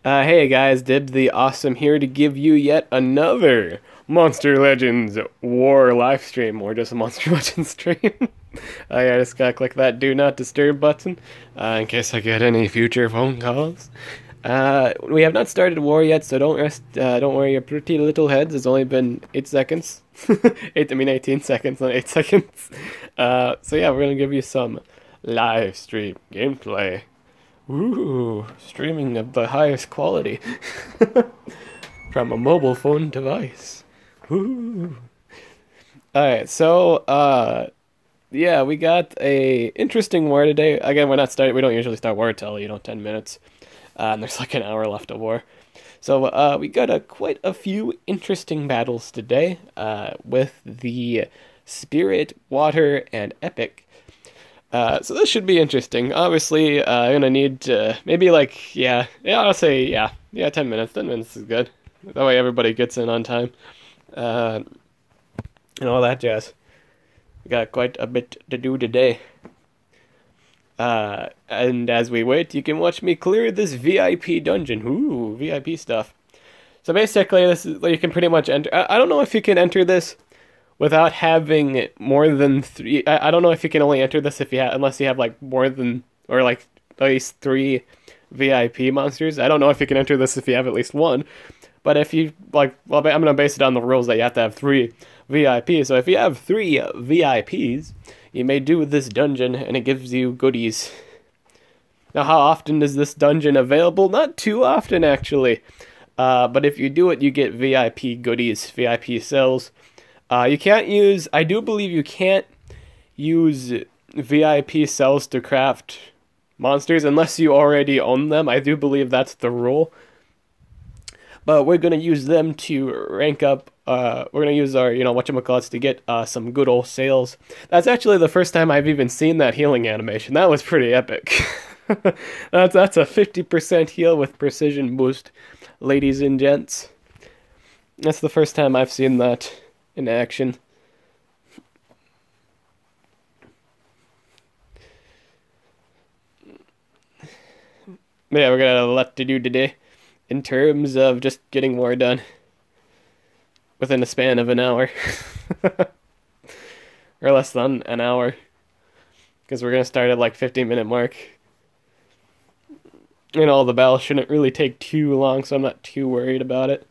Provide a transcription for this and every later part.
Hey guys, Dib the Awesome here to give you yet another Monster Legends War live stream, or just a Monster Legends stream. I just gotta click that Do Not Disturb button in case I get any future phone calls. We have not started war yet, so don't worry your pretty little heads. It's only been 8 seconds. 18 seconds, not 8 seconds. So yeah, we're gonna give you some live stream gameplay. Ooh, streaming of the highest quality from a mobile phone device. Ooh. Alright, so, yeah, we got a interesting war today. Again, we don't usually start war till, 10 minutes. And there's like an hour left of war. So, we got quite a few interesting battles today, with the Spirit, Water, and Epic. So this should be interesting. Obviously, I'm gonna need maybe like, I'll say, 10 minutes. 10 minutes is good. That way everybody gets in on time. And all that jazz. We got quite a bit to do today. And as we wait, you can watch me clear this VIP dungeon. Ooh, VIP stuff. So basically, this is, you can pretty much enter. I don't know if you can enter this without having more than 3. I don't know if you can only enter this unless you have like more than, or like at least 3 VIP monsters. I don't know if you can enter this if you have at least 1. But if you like, well, I'm gonna base it on the rules that you have to have 3 VIPs. So if you have 3 VIPs, you may do this dungeon, and it gives you goodies. Now, how often is this dungeon available? Not too often, actually. But if you do it, you get VIP goodies, VIP cells. You can't use, I do believe you can't use VIP cells to craft monsters unless you already own them. I do believe that's the rule. But we're going to use them to rank up, we're going to use our, whatchamacallits to get some good old sales. That's actually the first time I've even seen that healing animation. That was pretty epic. That's a 50% heal with precision boost, ladies and gents. That's the first time I've seen that in action. But yeah, we got a lot to do today in terms of just getting more done within a span of an hour. Or less than an hour, because we're going to start at like 15-minute mark. And all the battles shouldn't really take too long, so I'm not too worried about it.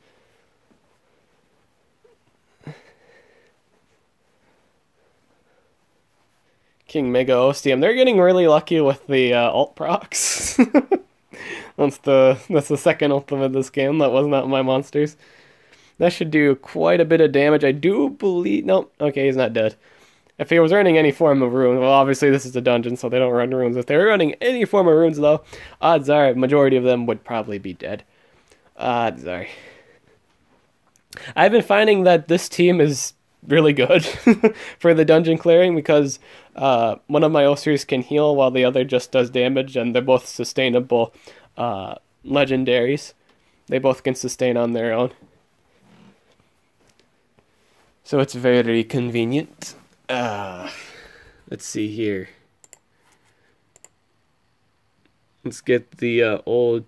King Mega Ostium. They're getting really lucky with the alt procs. That's the second ultimate of this game. That was not my monsters. That should do quite a bit of damage. I do believe... Nope. Okay, he's not dead. If he was running any form of rune... Well, obviously this is a dungeon, so they don't run runes. If they were running any form of runes, though, odds are majority of them would probably be dead. Odds are. I've been finding that this team is really good for the dungeon clearing, because one of my ulcers can heal while the other just does damage, and they're both sustainable legendaries. They both can sustain on their own, so it's very convenient. Let's see here. Let's get the old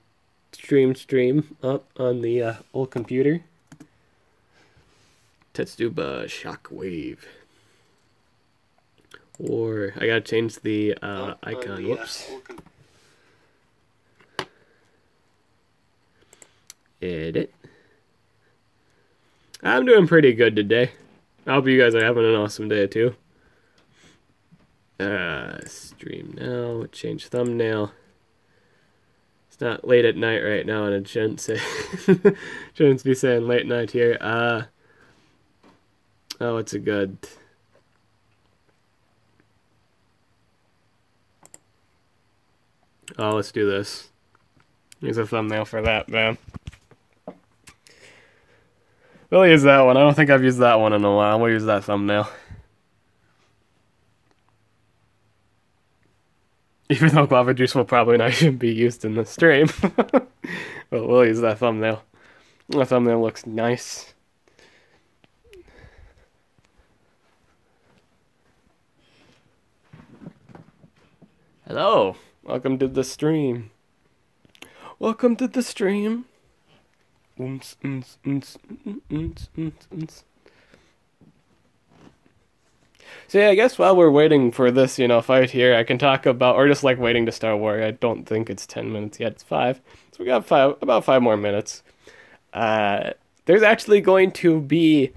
stream up on the old computer. Tetsuba Shockwave. Or I gotta change the icon. Whoops. Edit. I'm doing pretty good today. I hope you guys are having an awesome day too. Stream now. Change thumbnail. It's not late at night right now, and it shouldn't say shouldn't be saying late night here. Oh, it's a good. Oh, let's do this. Use a thumbnail for that, man. We'll use that one. I don't think I've used that one in a while. We'll use that thumbnail. Even though guava juice will probably not even be used in the stream. But we'll use that thumbnail. That thumbnail looks nice. Hello. Welcome to the stream. Welcome to the stream. Oons, oons, oons, oons, oons, oons. So yeah, I guess while we're waiting for this, fight here, I can talk about, or just like waiting to start war. I don't think it's 10 minutes yet. It's 5. So we got about 5 more minutes. There's actually going to be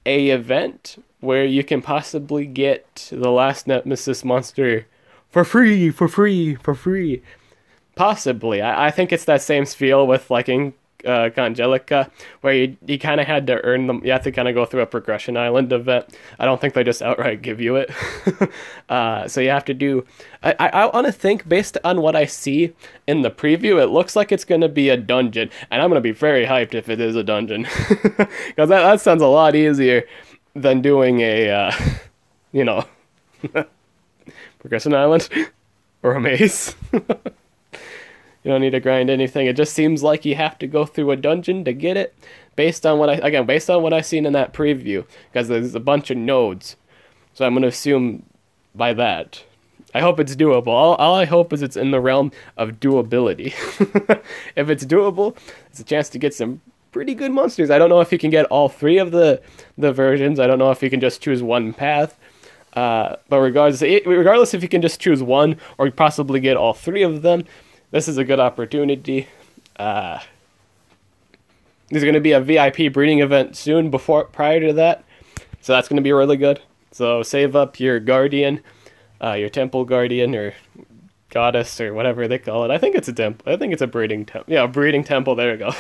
a event where you can possibly get the last Nemesis monster for free. Possibly. I think it's that same feel with like in Angelica, where you kind of had to earn them. You have to kind of go through a progression island event. I don't think they just outright give you it. So you have to do. I want to think, based on what I see in the preview, it looks like it's going to be a dungeon, and I'm going to be very hyped if it is a dungeon, because that sounds a lot easier than doing a progression island or a maze. You don't need to grind anything. It just seems like you have to go through a dungeon to get it, based on what I've seen in that preview, because there's a bunch of nodes. So I'm gonna assume by that. I hope it's doable. All I hope is it's in the realm of doability. If it's doable, it's a chance to get some pretty good monsters. I don't know if you can get all 3 of the versions. I don't know if you can just choose one path. But regardless if you can just choose one or possibly get all 3 of them, this is a good opportunity. There's going to be a VIP breeding event soon prior to that, so that's going to be really good. So save up your guardian, your temple guardian, or goddess, or whatever they call it. I think it's a temple. I think it's a breeding temple. Yeah, breeding temple. There we go.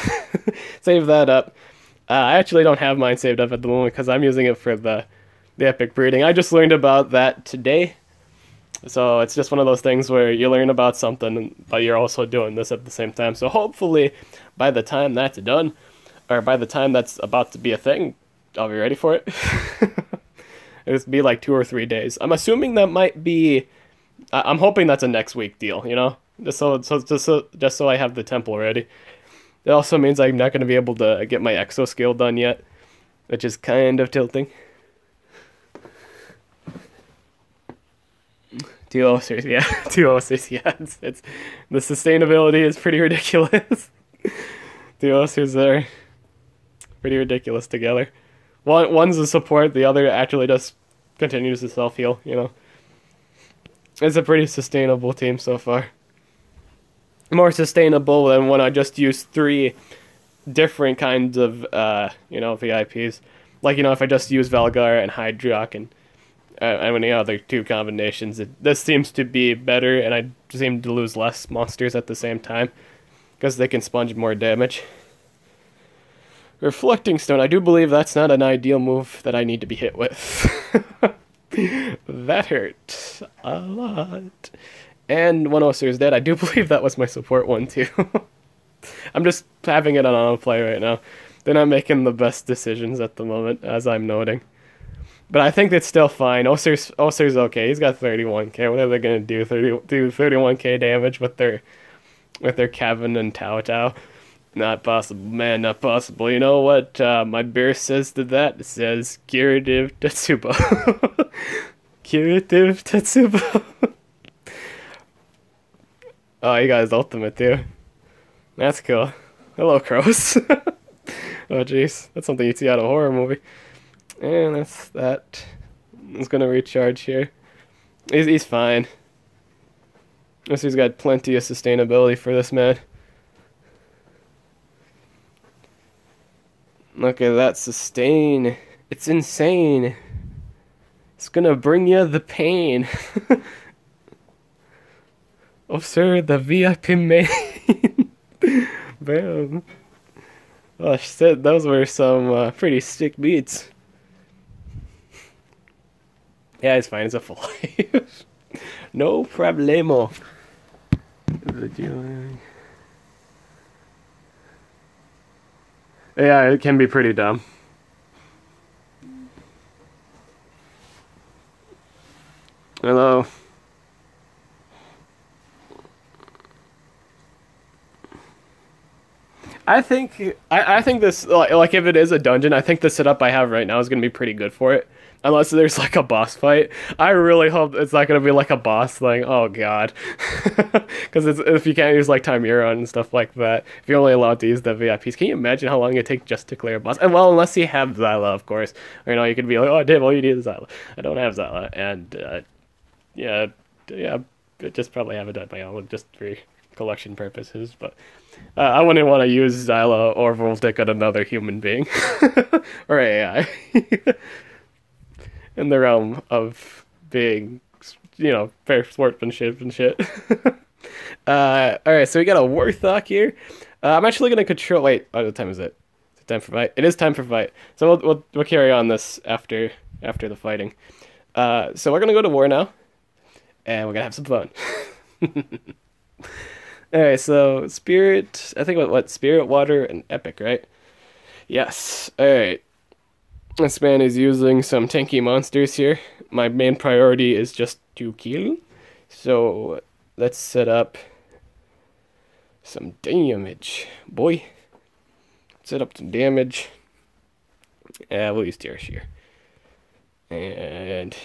Save that up. I actually don't have mine saved up at the moment because I'm using it for the epic breeding. I just learned about that today. So it's just one of those things where you learn about something, but you're also doing this at the same time. So hopefully by the time that's done, or by the time that's about to be a thing, I'll be ready for it. It'll be like 2 or 3 days. I'm assuming that might be... I'm hoping that's a next week deal, Just so I have the temple ready. It also means I'm not going to be able to get my exo skill done yet, which is kind of tilting. 2 ulcers, yeah. 2 ulcers, yeah. It's the sustainability is pretty ridiculous. 2 ulcers are pretty ridiculous together. One's a support, the other actually just continues to self-heal, It's a pretty sustainable team so far. More sustainable than when I just use 3 different kinds of, VIPs. Like, if I just use Valgar and Hydrock and any other 2 combinations, this seems to be better, and I seem to lose less monsters at the same time, because they can sponge more damage. Reflecting Stone, I do believe that's not an ideal move that I need to be hit with. That hurt a lot. And 1 Ulcer is dead. I do believe that was my support one too. I'm just having it on autoplay right now. They're not making the best decisions at the moment, as I'm noting. But I think that's still fine. Ulcer's okay. He's got 31k. What are they gonna do? Do 31k damage with their Kevin and Tao Tao? Not possible, man. Not possible. You know what my bear says to that? It says curative Tetsubo. Curative Tetsubo. Oh, you got his ultimate too. That's cool. Hello, crows. Oh, jeez. That's something you'd see out of a horror movie. And that's that. He's gonna recharge here. He's fine. He's got plenty of sustainability for this man. Look at that sustain. It's insane. It's gonna bring you the pain. Oh, sir, the VIP main. Bam. Oh, shit, those were some pretty sick beats. Yeah, it's fine. It's a full life. No problemo. Yeah, it can be pretty dumb. Hello. I think this, like if it is a dungeon, I think the setup I have right now is going to be pretty good for it. Unless there's like a boss fight. I really hope it's not gonna be like a boss thing. Oh god. Because if you can't use like Chimera and stuff like that, if you're only allowed to use the VIPs, can you imagine how long it takes just to clear a boss? And well, unless you have Xyla, of course. Or, you know, you could be like, oh damn, all you need is Xyla. I don't have Xyla. And yeah, just probably have it done by own just for collection purposes. But I wouldn't want to use Xyla or Voltic on another human being. Or AI. In the realm of being, you know, fair sportsmanship and shit. Alright, so we got a Warthog here. I'm actually going to control... Wait, what time is it? Is it time for fight? It is time for fight. So we'll carry on this after the fighting. So we're going to go to war now. And we're going to have some fun. Alright, so Spirit... I think what? Spirit, Water, and Epic, right? Yes. Alright. This man is using some tanky monsters here. My main priority is just to kill. So let's set up some damage, boy. Set up some damage. We'll use Tear Shear. And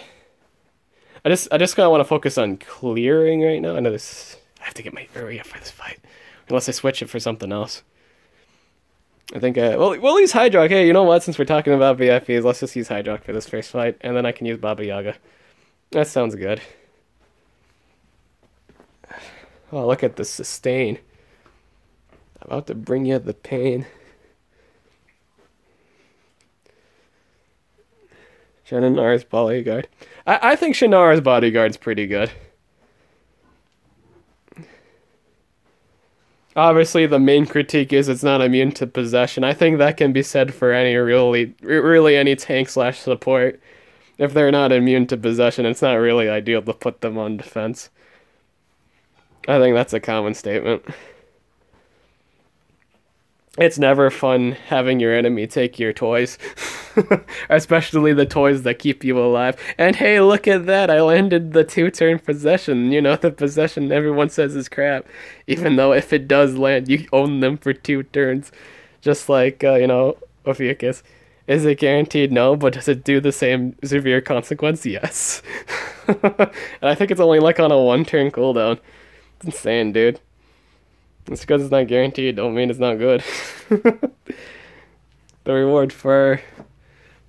I just kind of want to focus on clearing right now. I know this. I have to get my area for this fight, unless I switch it for something else. I think, we'll use Hydrock. Hey, you know what? Since we're talking about VIPs, let's just use Hydrock for this first fight, and then I can use Baba Yaga. That sounds good. Oh, look at the sustain. About to bring you the pain. Shannonar's bodyguard. I think Shannonar's bodyguard's pretty good. Obviously, the main critique is it's not immune to possession. I think that can be said for any really any tank / support. If they're not immune to possession, it's not really ideal to put them on defense. I think that's a common statement. It's never fun having your enemy take your toys. Especially the toys that keep you alive. And hey, look at that, I landed the 2-turn possession. You know, the possession everyone says is crap. Even though if it does land, you own them for 2 turns. Just like, you know, Ophiuchus. Is it guaranteed? No, but does it do the same severe consequence? Yes. And I think it's only like on a 1-turn cooldown. It's insane, dude. Just because it's not guaranteed don't mean it's not good. The reward for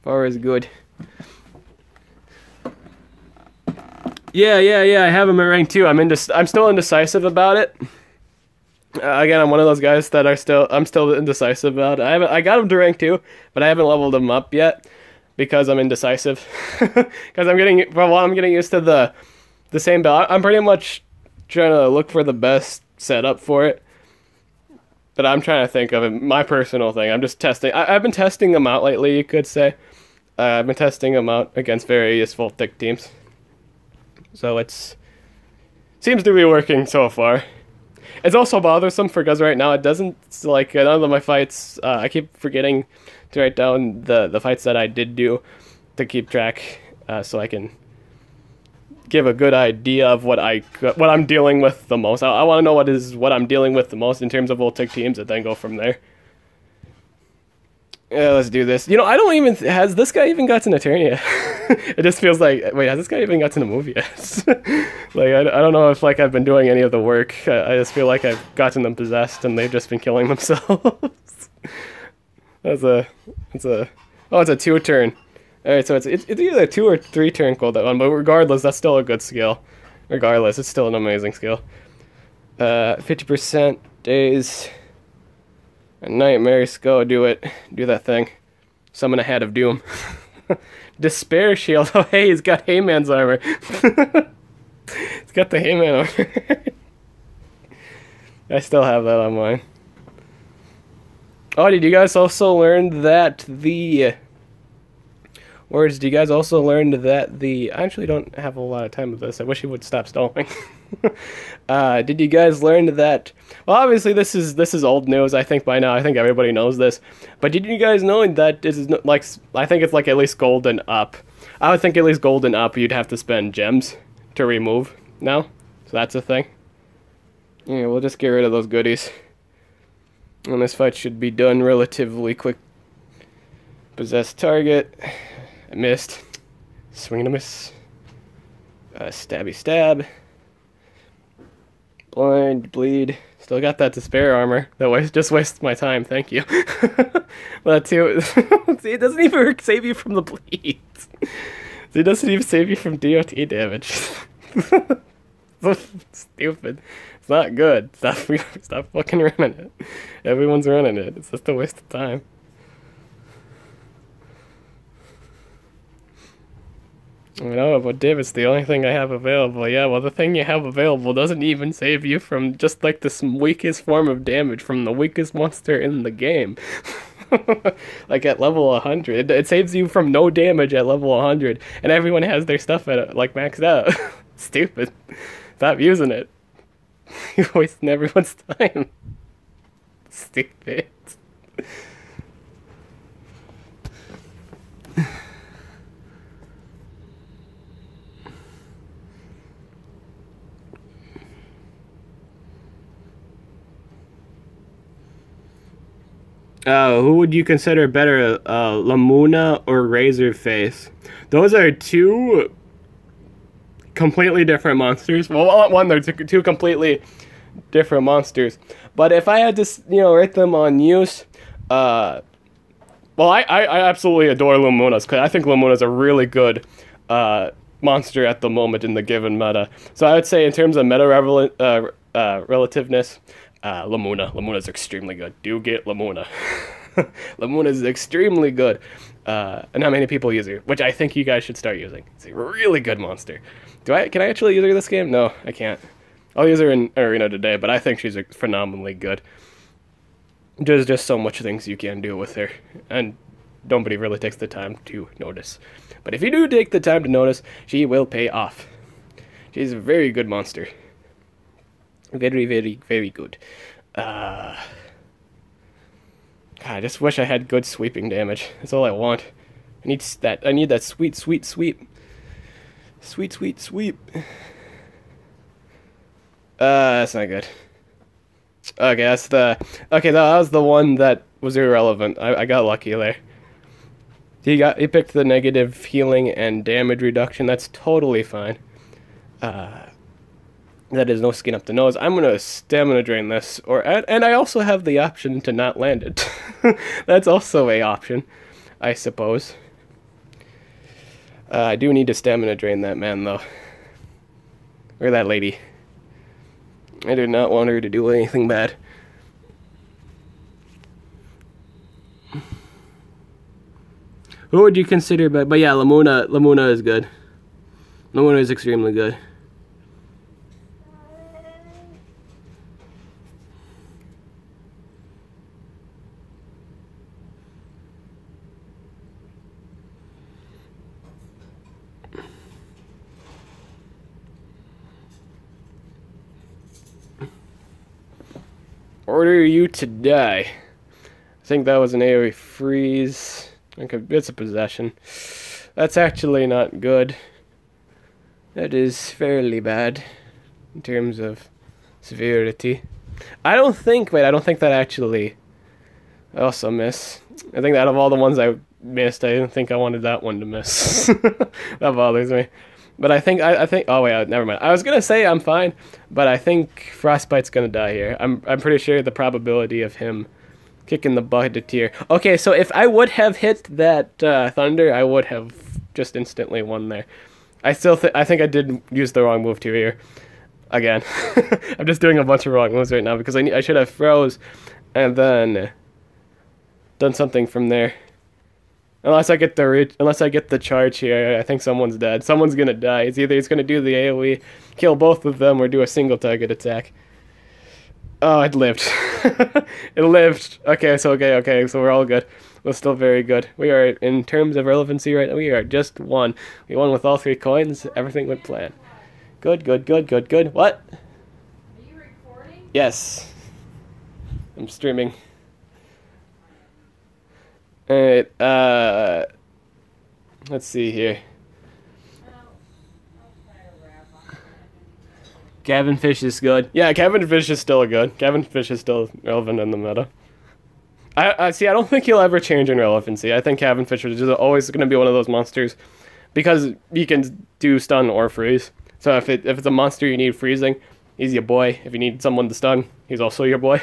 is good. Yeah, I have him at rank 2. I'm still indecisive about it. Again, I'm one of those guys that I'm still indecisive about it. I got him to rank 2, but I haven't leveled him up yet because I'm indecisive. Because I'm getting used to the same build. I'm pretty much trying to look for the best setup for it. But I'm trying to think of it, my personal thing. I'm just testing. I've been testing them out lately, you could say. I've been testing them out against various Voltic teams. So seems to be working so far. It's also bothersome because right now it doesn't, like, none of my fights, I keep forgetting to write down the fights that I did do to keep track, so I can give a good idea of what I'm dealing with the most. I want to know what I'm dealing with the most in terms of Voltic teams, and then go from there. Yeah, let's do this. You know, has this guy even gotten a turn yet? It just feels like, wait, has this guy even gotten a move yet? Like, I don't know if, like, I've been doing any of the work. I just feel like I've gotten them possessed and they've just been killing themselves. It's a 2-turn. Alright, so it's either a 2 or 3-turn cooldown, but regardless, that's still a good skill. Regardless, it's still an amazing skill. 50% days. Nightmares, go do it. Do that thing. Summon a Hat of Doom. Despair Shield. Oh, hey, he's got Hayman's armor. He's got the Hayman armor. I still have that on mine. Oh, did you guys also learn that the... Words, do you guys also learn that I actually don't have a lot of time with this. I wish he would stop stalling. Did you guys learn that... Well, obviously this is old news, I think by now. I think everybody knows this. But did you guys know that this is, like, I think it's like at least gold and up. I would think at least gold and up you'd have to spend gems to remove now. So that's a thing. Yeah, we'll just get rid of those goodies. And this fight should be done relatively quick. Possessed target. I missed. Swing and a miss. Stabby stab. Blind, bleed. Still got that despair armor. That just wastes my time, thank you. That too. See, it doesn't even save you from the bleeds. See, it doesn't even save you from DOT damage. So stupid. It's not good. Stop fucking running it. Everyone's running it. It's just a waste of time. No, but Div, it's the only thing I have available. Yeah, well, the thing you have available doesn't even save you from just like the weakest form of damage from the weakest monster in the game. Like at level 100, it saves you from no damage at level 100, and everyone has their stuff at like maxed out. Stupid. Stop using it. You're wasting everyone's time. Stupid. Who would you consider better, Lamuna or Razorface? Those are two completely different monsters. Well, one, they're two completely different monsters. But if I had to, rate them on use, well, I absolutely adore Lamunas, because I think Lamuna's a really good monster at the moment in the given meta. So I would say in terms of meta relativeness, Lamuna's extremely good. Do get Lamuna. Lamuna's extremely good. And not many people use her, which I think you guys should start using. It's a really good monster. Can I actually use her in this game? No, I can't. I'll use her in Arena today, but I think she's phenomenally good. There's just so much things you can do with her, and nobody really takes the time to notice. But if you do take the time to notice, she will pay off. She's a very good monster. Very, very, very good. God, I just wish I had good sweeping damage. That's all I want. I need that sweet, sweet sweep. Sweet, sweet sweep. That's not good. Okay, that was the one that was irrelevant. I got lucky there. He picked the negative healing and damage reduction. That's totally fine. That is no skin up the nose. I'm gonna stamina drain this, and I also have the option to not land it. That's also a option, I suppose. I do need to stamina drain that man though, or that lady. I do not want her to do anything bad. Who would you consider? But yeah, Lamuna is good. Lamuna is extremely good. Order you to die. I think that was an AoE freeze. It's a possession. That's actually not good. That is fairly bad in terms of severity. I don't think that actually. I also miss. I think out of all the ones I missed, I didn't think I wanted that one to miss. That bothers me. But I think, oh wait, never mind. I was gonna say I'm fine, but I think Frostbite's gonna die here. I'm pretty sure the probability of him kicking the bucket here. Okay, so if I would have hit that Thunder, I would have just instantly won there. I think I did use the wrong move to here. Again, I'm just doing a bunch of wrong moves right now because I should have froze and then done something from there. Unless I get the charge here, I think someone's dead. Someone's gonna die. It's either he's gonna do the AoE, kill both of them, or do a single target attack. Oh, it lived. It lived. Okay, so we're all good. We're still very good. We are, in terms of relevancy right now, we are just one. We won with all 3 coins. Everything went plan. Good. What? Are you recording? Yes. I'm streaming. Alright, let's see here. Cabin Fish is good. Yeah, Cabin Fish is still good. Cabin Fish is still relevant in the meta. I don't think he'll ever change in relevancy. I think Cabin Fish is just always going to be one of those monsters because you can do stun or freeze. So if it's a monster you need freezing, he's your boy. If you need someone to stun, he's also your boy.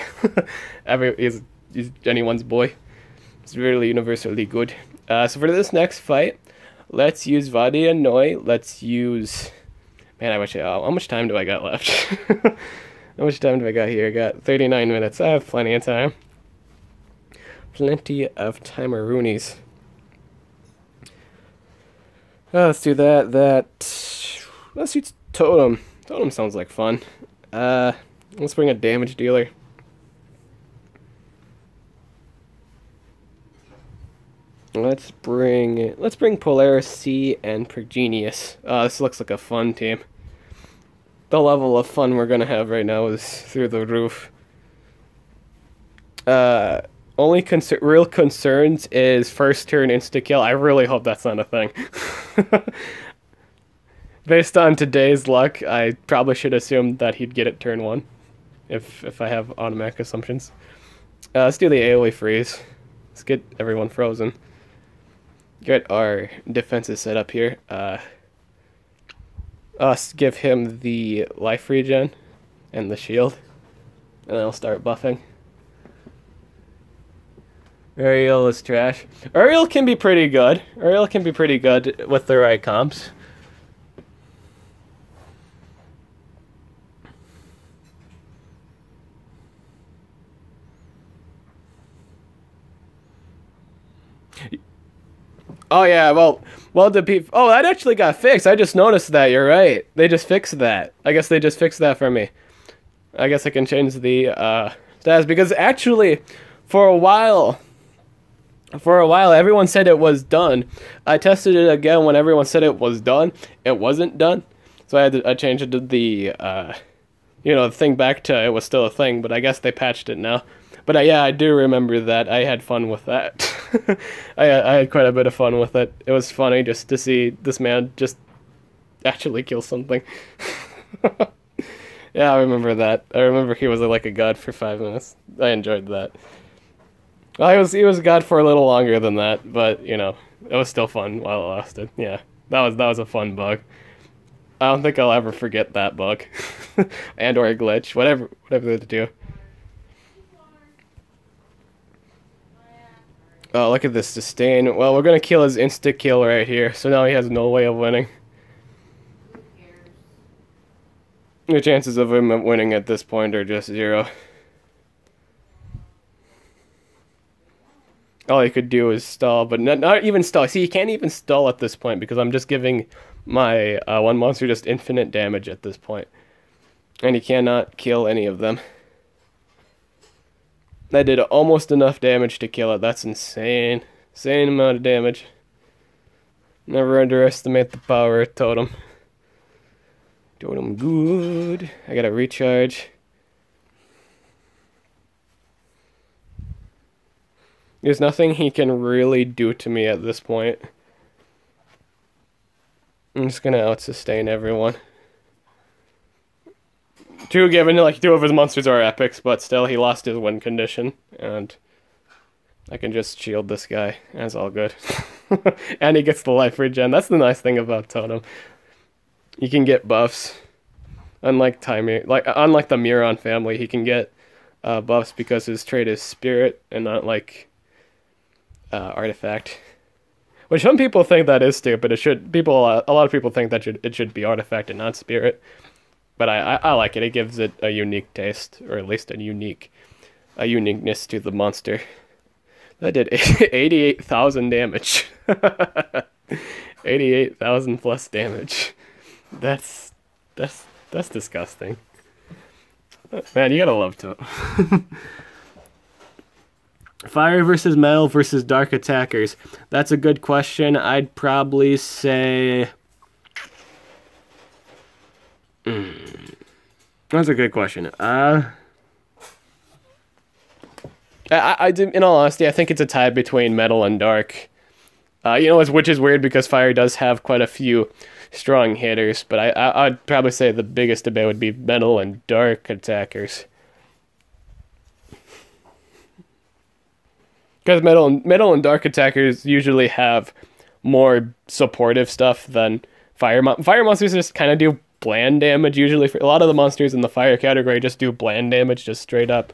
He's anyone's boy. It's really universally good. So for this next fight, let's use Vadia Noi. Let's use... Man, I wish... how much time do I got left? How much time do I got here? I got 39 minutes. I have plenty of time. Plenty of timeroonies. Let's do that. Let's use Totem. Totem sounds like fun. Let's bring a damage dealer. Let's bring Polaris C and Pergenius. This looks like a fun team. The level of fun we're gonna have right now is through the roof. Only real concerns is first turn insta kill. I really hope that's not a thing. Based on today's luck, I probably should assume that he'd get it turn 1, if I have automatic assumptions. Let's do the AoE freeze. Let's get everyone frozen. Get our defenses set up here. Us give him the life regen and the shield, and then I'll start buffing. Ariel is trash. Ariel can be pretty good. Ariel can be pretty good with the right comps. Oh yeah, well, that actually got fixed. I just noticed that. You're right. They just fixed that. I guess they just fixed that for me. I guess I can change the stats because actually, for a while, everyone said it was done. I tested it again when everyone said it was done. It wasn't done, so I changed it to the the thing back to it was still a thing. But I guess they patched it now. But yeah, I do remember that. I had fun with that. I had quite a bit of fun with it. It was funny just to see this man just actually kill something. Yeah, I remember that. I remember he was like a god for 5 minutes. I enjoyed that. Well, he was a god for a little longer than that, but it was still fun while it lasted. Yeah, that was a fun bug. I don't think I'll ever forget that bug, and or a glitch, whatever they do. Oh, look at this sustain. Well, we're gonna kill his insta kill right here, so now he has no way of winning. The chances of him winning at this point are just 0. All he could do is stall, but not even stall. See, he can't even stall at this point because I'm just giving my one monster just infinite damage at this point. And he cannot kill any of them. I did almost enough damage to kill it. That's insane. Insane amount of damage. Never underestimate the power of Totem. Totem good. I gotta recharge. There's nothing he can really do to me at this point. I'm just gonna out-sustain everyone. Given like 2 of his monsters are epics, but still he lost his win condition, and I can just shield this guy. That's all good. And he gets the life regen. That's the nice thing about Totem. You can get buffs. Unlike the Miron family, he can get buffs because his trait is spirit and not like artifact. Which some people think that is stupid. A lot of people think that it should be artifact and not spirit. But I like it. It gives it a unique taste, or at least a uniqueness to the monster. That did 88,000 damage. 88,000 plus damage. That's disgusting. Man, you gotta love to. Fire versus metal versus dark attackers. That's a good question. I'd probably say... That's a good question. I in all honesty, I think it's a tie between metal and dark. Which is weird because fire does have quite a few strong hitters, but I'd probably say the biggest debate would be metal and dark attackers. Because metal and dark attackers usually have more supportive stuff than fire monsters just kind of do bland damage usually. For a lot of the monsters in the fire category just do bland damage, just straight up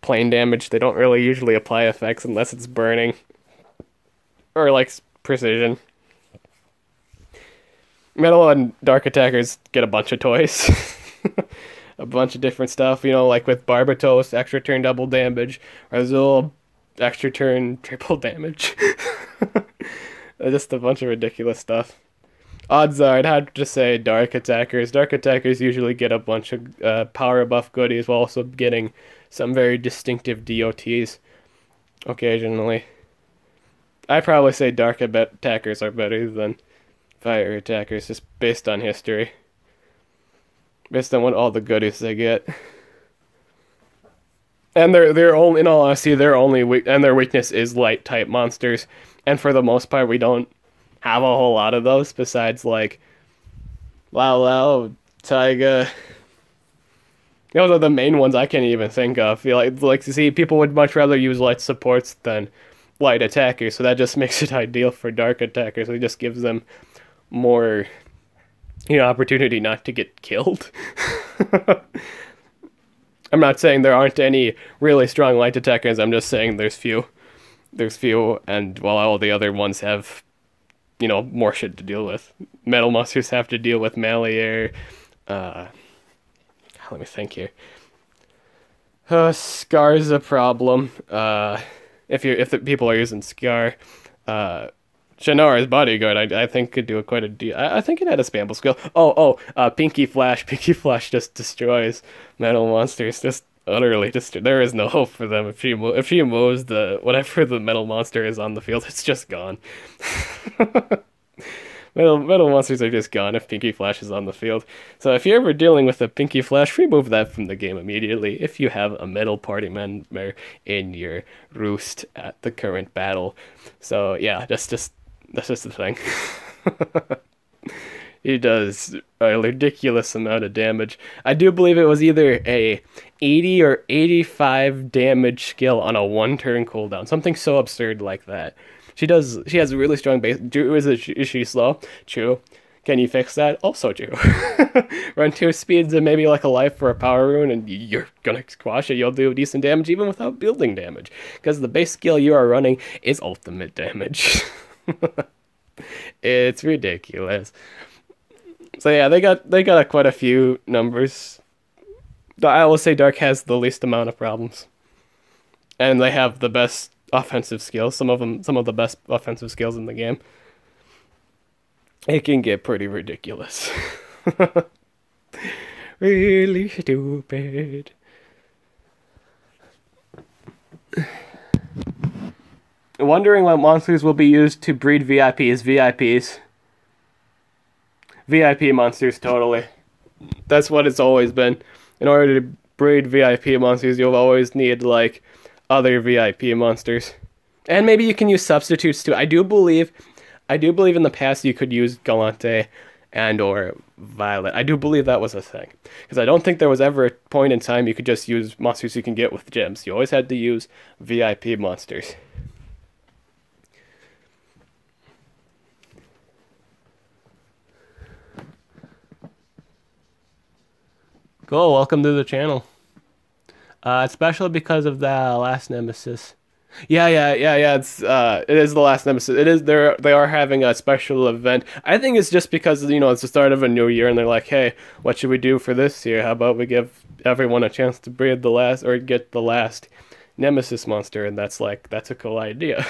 plain damage. They don't really usually apply effects unless it's burning or like precision. Metal and dark attackers get a bunch of toys. A bunch of different stuff, you know, like with Barbatos, extra turn double damage, or Azul, extra turn triple damage. Just a bunch of ridiculous stuff. Odds are, I'd have to say dark attackers. Dark attackers usually get a bunch of power buff goodies while also getting some very distinctive DOTs occasionally. I'd probably say dark attackers are better than fire attackers, just based on history. Based on what all the goodies they get. And they're only, in all honesty, their weakness is light type monsters. And for the most part, we don't have a whole lot of those besides like Lao Lao, Taiga. Those are the main ones I can't even think of. Like to see people would much rather use light supports than light attackers, so that just makes it ideal for dark attackers. It just gives them more, you know, opportunity not to get killed. I'm not saying there aren't any really strong light attackers, I'm just saying there's few. There's few, and while all the other ones have, you know, more shit to deal with. Metal monsters have to deal with Malier. Let me think here. Scar's a problem. If the people are using Scar. Shannara's bodyguard, I think, could do quite a deal. I think it had a spamble skill. Pinky Flash. Pinky Flash just destroys metal monsters. Just utterly destroy. There is no hope for them. If she moves whatever the metal monster is on the field, it's just gone. Metal monsters are just gone if Pinky Flash is on the field. So if you're ever dealing with a Pinky Flash, remove that from the game immediately if you have a metal party member in your roost at the current battle. So yeah, that's just the thing. He does a ridiculous amount of damage. I do believe it was either a 80 or 85 damage skill on a 1-turn cooldown. Something so absurd like that. She has a really strong base. Is she slow? True. Can you fix that? Also true. Run 2 speeds and maybe like a life for a power rune and you're gonna squash it. You'll do decent damage even without building damage. Because the base skill you are running is ultimate damage. It's ridiculous. So yeah, they got quite a few numbers. I will say Dark has the least amount of problems. And they have the best offensive skills, some of the best offensive skills in the game. It can get pretty ridiculous. Really stupid. Wondering what monsters will be used to breed VIPs. VIP monsters, totally. That's what it's always been. In order to breed VIP monsters, you'll always need, like, other VIP monsters. And maybe you can use substitutes too. I do believe in the past you could use Galante and or Violet. I do believe that was a thing. Because I don't think there was ever a point in time you could just use monsters you can get with gems. You always had to use VIP monsters. Cool, welcome to the channel. Especially because of the last nemesis. Yeah. It is the last nemesis. It is. They are having a special event. I think it's just because, you know, it's the start of a new year, and they're like, hey, what should we do for this year? How about we give everyone a chance to breed the last or get the last nemesis monster? And that's a cool idea.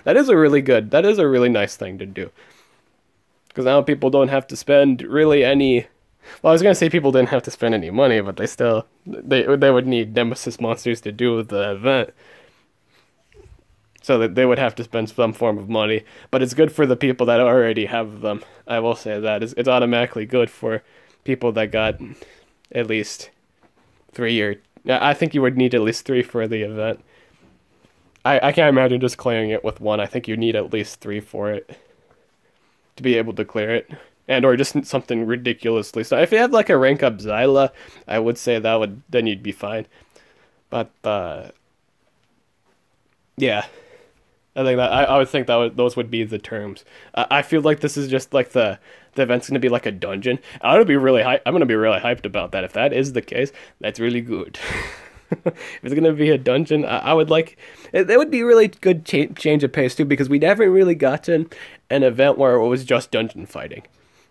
That is a really nice thing to do. Because now people don't have to spend really any. Well, I was gonna say people didn't have to spend any money, but they would need nemesis monsters to do the event. So that they would have to spend some form of money, but it's good for the people that already have them. I will say that it's automatically good for people that got at least 3 or I think you would need at least 3 for the event. I can't imagine just clearing it with 1. I think you need at least 3 for it to be able to clear it, and or just something ridiculously. So if you had like a rank up Xyla, I would say then you'd be fine. But yeah. I think that I would think that those would be the terms. I feel like this is just like the event's gonna be like a dungeon. I'm gonna be really hyped about that. If that is the case, that's really good. If it's gonna be a dungeon, I would like it. That would be really good change of pace too, because we never really gotten an event where it was just dungeon fighting.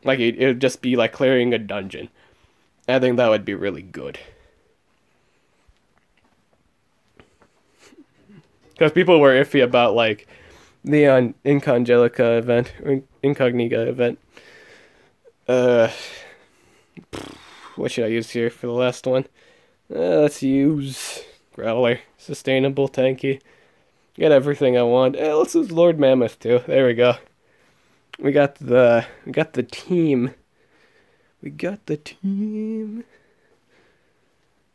Like it would just be like clearing a dungeon. I think that would be really good. Because people were iffy about like the Incongelica event or Incogniga event. Uh, what should I use here for the last one? Let's use Growler, sustainable, tanky. Get everything I want. Let's use Lord Mammoth too. There we go. We got the team. We got the team.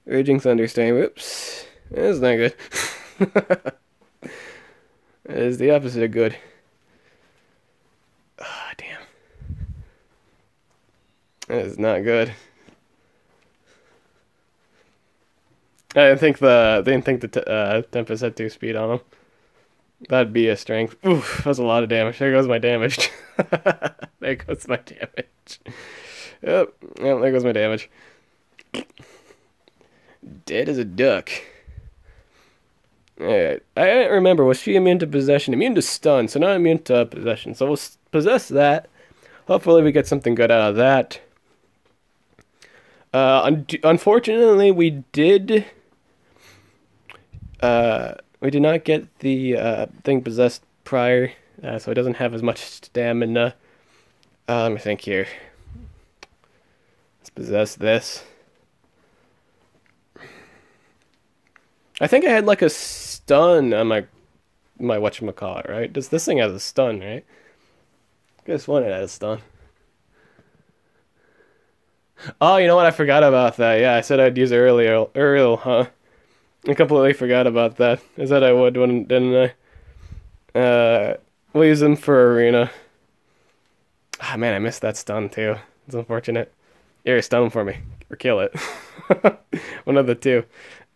Raging Thunderstorm. Whoops, that's not good. It is the opposite of good. Ah, damn. That is not good. I didn't think the Tempest had 2 speed on him. That'd be a strength. Oof, that was a lot of damage. There goes my damage. There goes my damage. Yep, there goes my damage. Dead as a duck. Alright, I don't remember, was she immune to possession? Immune to stun, so not immune to possession. So we'll possess that. Hopefully we get something good out of that. Unfortunately, we did not get the thing possessed prior, so it doesn't have as much stamina. Let me think here. Let's possess this. I think I had like a stun on my whatchamacallit, right? This thing has a stun, right? Guess one it has a stun. Oh, you know what? I forgot about that. Yeah, I said I'd use Uriel, huh? I completely forgot about that. I said I would, didn't I? We'll use them for arena. Ah, man, I missed that stun too. It's unfortunate. Here, stun him for me. Or kill it. One of the two.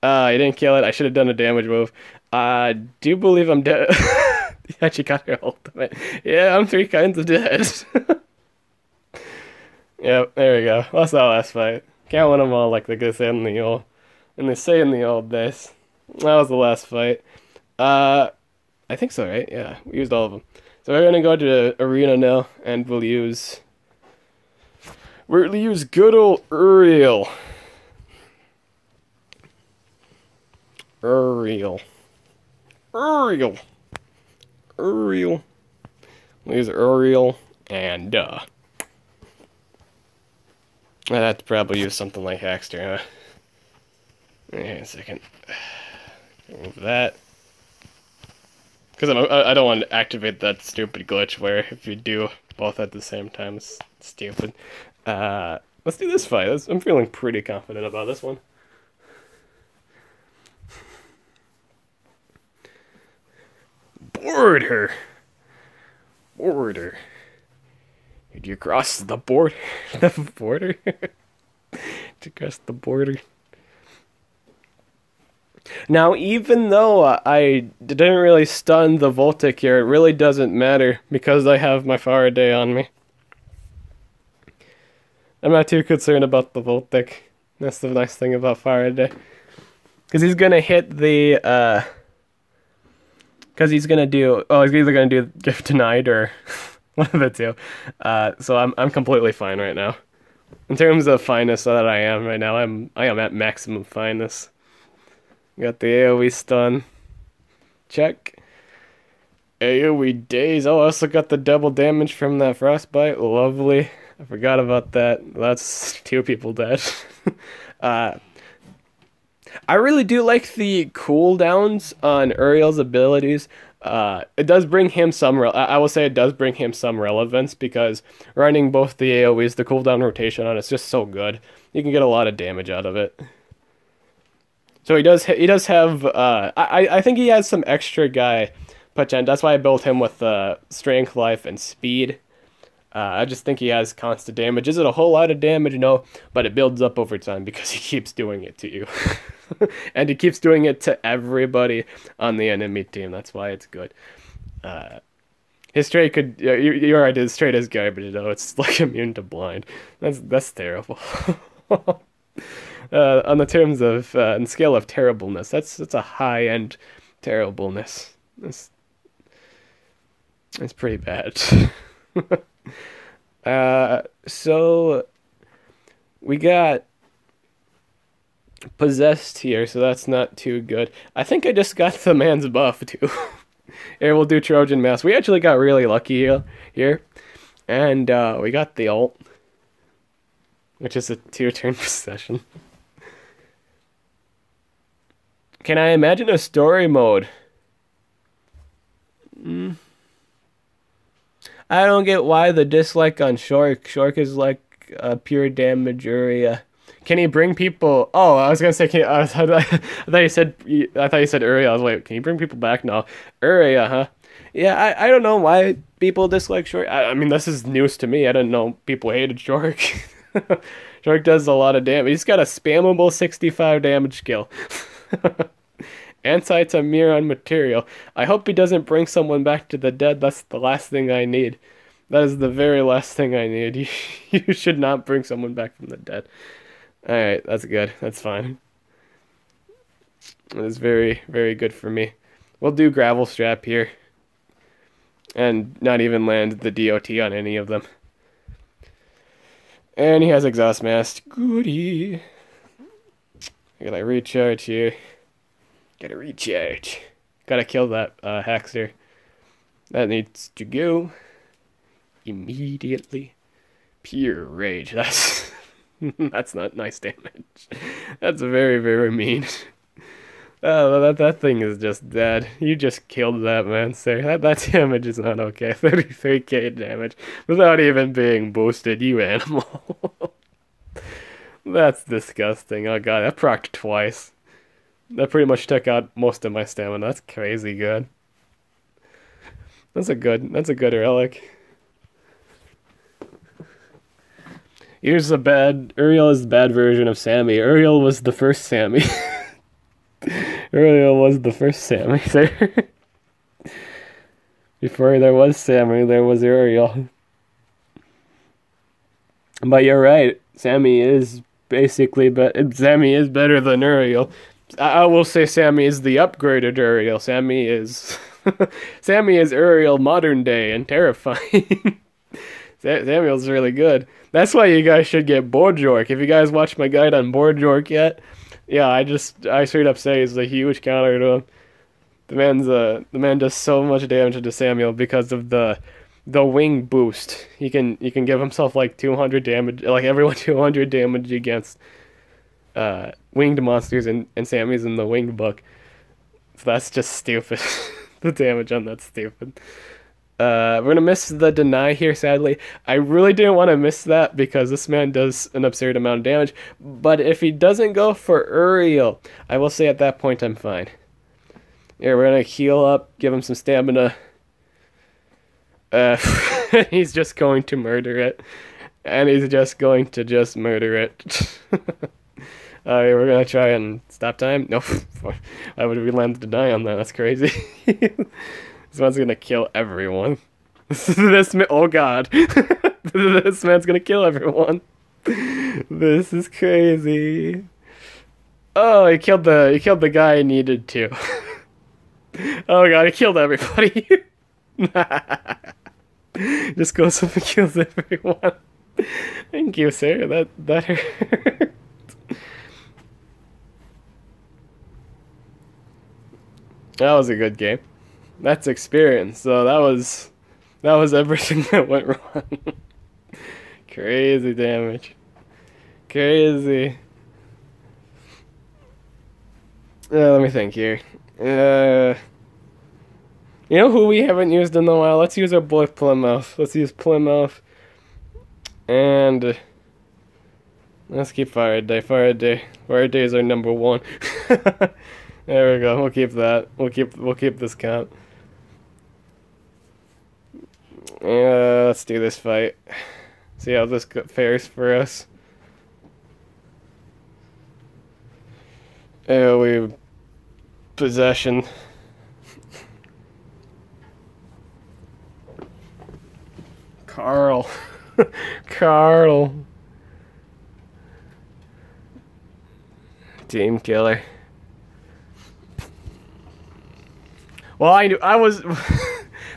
I didn't kill it. I should have done a damage move. I do believe I'm dead. Yeah, she got her ultimate. Yeah, I'm 3 kinds of dead. Yep, there we go. That's our last fight. Can't win them all like they say in the old days. That was the last fight. I think so, right? Yeah, we used all of them. So we're gonna go to the arena now, and we'll use good old Uriel. We'll use Uriel, and I'd have to probably use something like Hackster, huh? Hang on a second. Remove that. Because I don't want to activate that stupid glitch where if you do both at the same time, it's stupid. Let's do this fight. I'm feeling pretty confident about this one. Border. Did you cross the border? The border? Did you cross the border? Now, even though I didn't really stun the Voltic here, it really doesn't matter because I have my Faraday on me. I'm not too concerned about the Voltic. That's the nice thing about Faraday. Because he's gonna hit the, because he's gonna do, he's either gonna do Gift Denied or one of the two. So I'm completely fine right now. In terms of fineness that I am right now, I am at maximum fineness. Got the AoE stun. Check. AoE daze. Oh, I also got the double damage from that frostbite. Lovely. I forgot about that. That's 2 people dead. I really do like the cooldowns on Uriel's abilities. It does bring him some. I will say it does bring him some relevance because running both the AoEs, the cooldown rotation on it's just so good. You can get a lot of damage out of it. So he does have. I think he has some extra guy potential. That's why I built him with strength, life, and speed. I just think he has constant damage. Is it a whole lot of damage? No, but it builds up over time because he keeps doing it to you. And he keeps doing it to everybody on the enemy team. That's why it's good. His trait could. You're right. His trait is garbage though. It's like immune to blind. That's terrible. On the terms of on the scale of terribleness, that's a high end terribleness. That's pretty bad. So we got possessed here, so that's not too good. I think I just got the man's buff too. Here we'll do Trojan Mask. We actually got really lucky here, and we got the ult, which is a 2-turn possession. Can I imagine a story mode? I don't get why the dislike on Shork. Shork is like a pure damage area. Can he bring people? Oh, I was gonna say. I thought you said. I thought you said Uriel. I was like, can you bring people back? No, Uriel, huh? Yeah, I don't know why people dislike Shork. I mean, this is news to me. I didn't know people hated Shork. Shork does a lot of damage. He's got a spammable 65 damage skill. Anti-Tamir on material. I hope he doesn't bring someone back to the dead. That's the last thing I need. That is the very last thing I need. You should not bring someone back from the dead. Alright, that's good. That's fine. That is very, very good for me. We'll do Gravel Strap here. And not even land the DOT on any of them. And he has Exhaust Mask. Goody. I gotta recharge here. Gotta recharge. Gotta kill that Haxter. That needs to go immediately. Pure rage. That's that's not nice damage. That's very, very mean. Oh, that thing is just dead. You just killed that man, sir. That damage is not okay. 33k damage without even being boosted, you animal. That's disgusting. Oh god, that procced twice. That pretty much took out most of my stamina. That's crazy good. That's a good relic. Here's a bad Uriel is the bad version of Sammy. Uriel was the first Sammy. Uriel was the first Sammy there. Before there was Sammy, there was Uriel. But you're right. Sammy is basically Sammy is better than Uriel. I will say Sammy is the upgraded Uriel. Sammy is Sammy is Uriel modern day and terrifying. Samuel's really good. That's why you guys should get Borjork. If you guys watched my guide on Borjork yet, yeah, I straight up say he's a huge counter to him. The man does so much damage to Samuel because of the wing boost. He can give himself like 200 damage, like everyone 200 damage against winged monsters, and Sammy's in the winged book. So that's just stupid. The damage on that's stupid. We're gonna miss the deny here, sadly. I really didn't want to miss that because this man does an absurd amount of damage. But if he doesn't go for Uriel, I will say at that point I'm fine. Yeah, we're gonna heal up, give him some stamina. He's just going to murder it. And he's just going to murder it. We're gonna try and stop time. No, why would we land the deny on that? That's crazy. This one's gonna kill everyone. Oh god. This man's gonna kill everyone. This is crazy. Oh, he killed the guy he needed to. Oh god, he killed everybody. Just goes up and kills everyone. Thank you, sir. That hurt. That was a good game. That's experience. So that was everything that went wrong. Crazy damage. Crazy. Let me think here. You know who we haven't used in a while? Let's use our boy Plymouth. Let's use Plymouth. And let's keep Faraday. Faraday is our number one. There we go. We'll keep that. We'll keep this count. Let's do this fight. See how this fares for us. We possession. Carl. Carl. Team killer. Well, I was.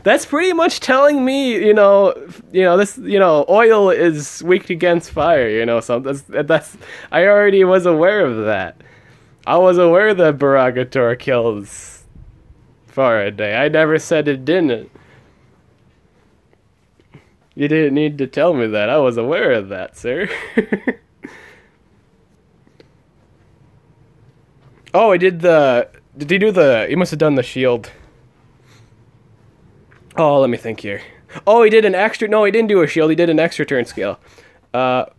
That's pretty much telling me, this, oil is weak against fire, so that's. I already was aware of that. I was aware that Baragator kills Faraday. I never said it didn't. You didn't need to tell me that. I was aware of that, sir. Oh, I did the. Did he do the? He must have done the shield. Oh, let me think here. Oh, he did an extra. No, he didn't do a shield. He did an extra turn scale. Nope.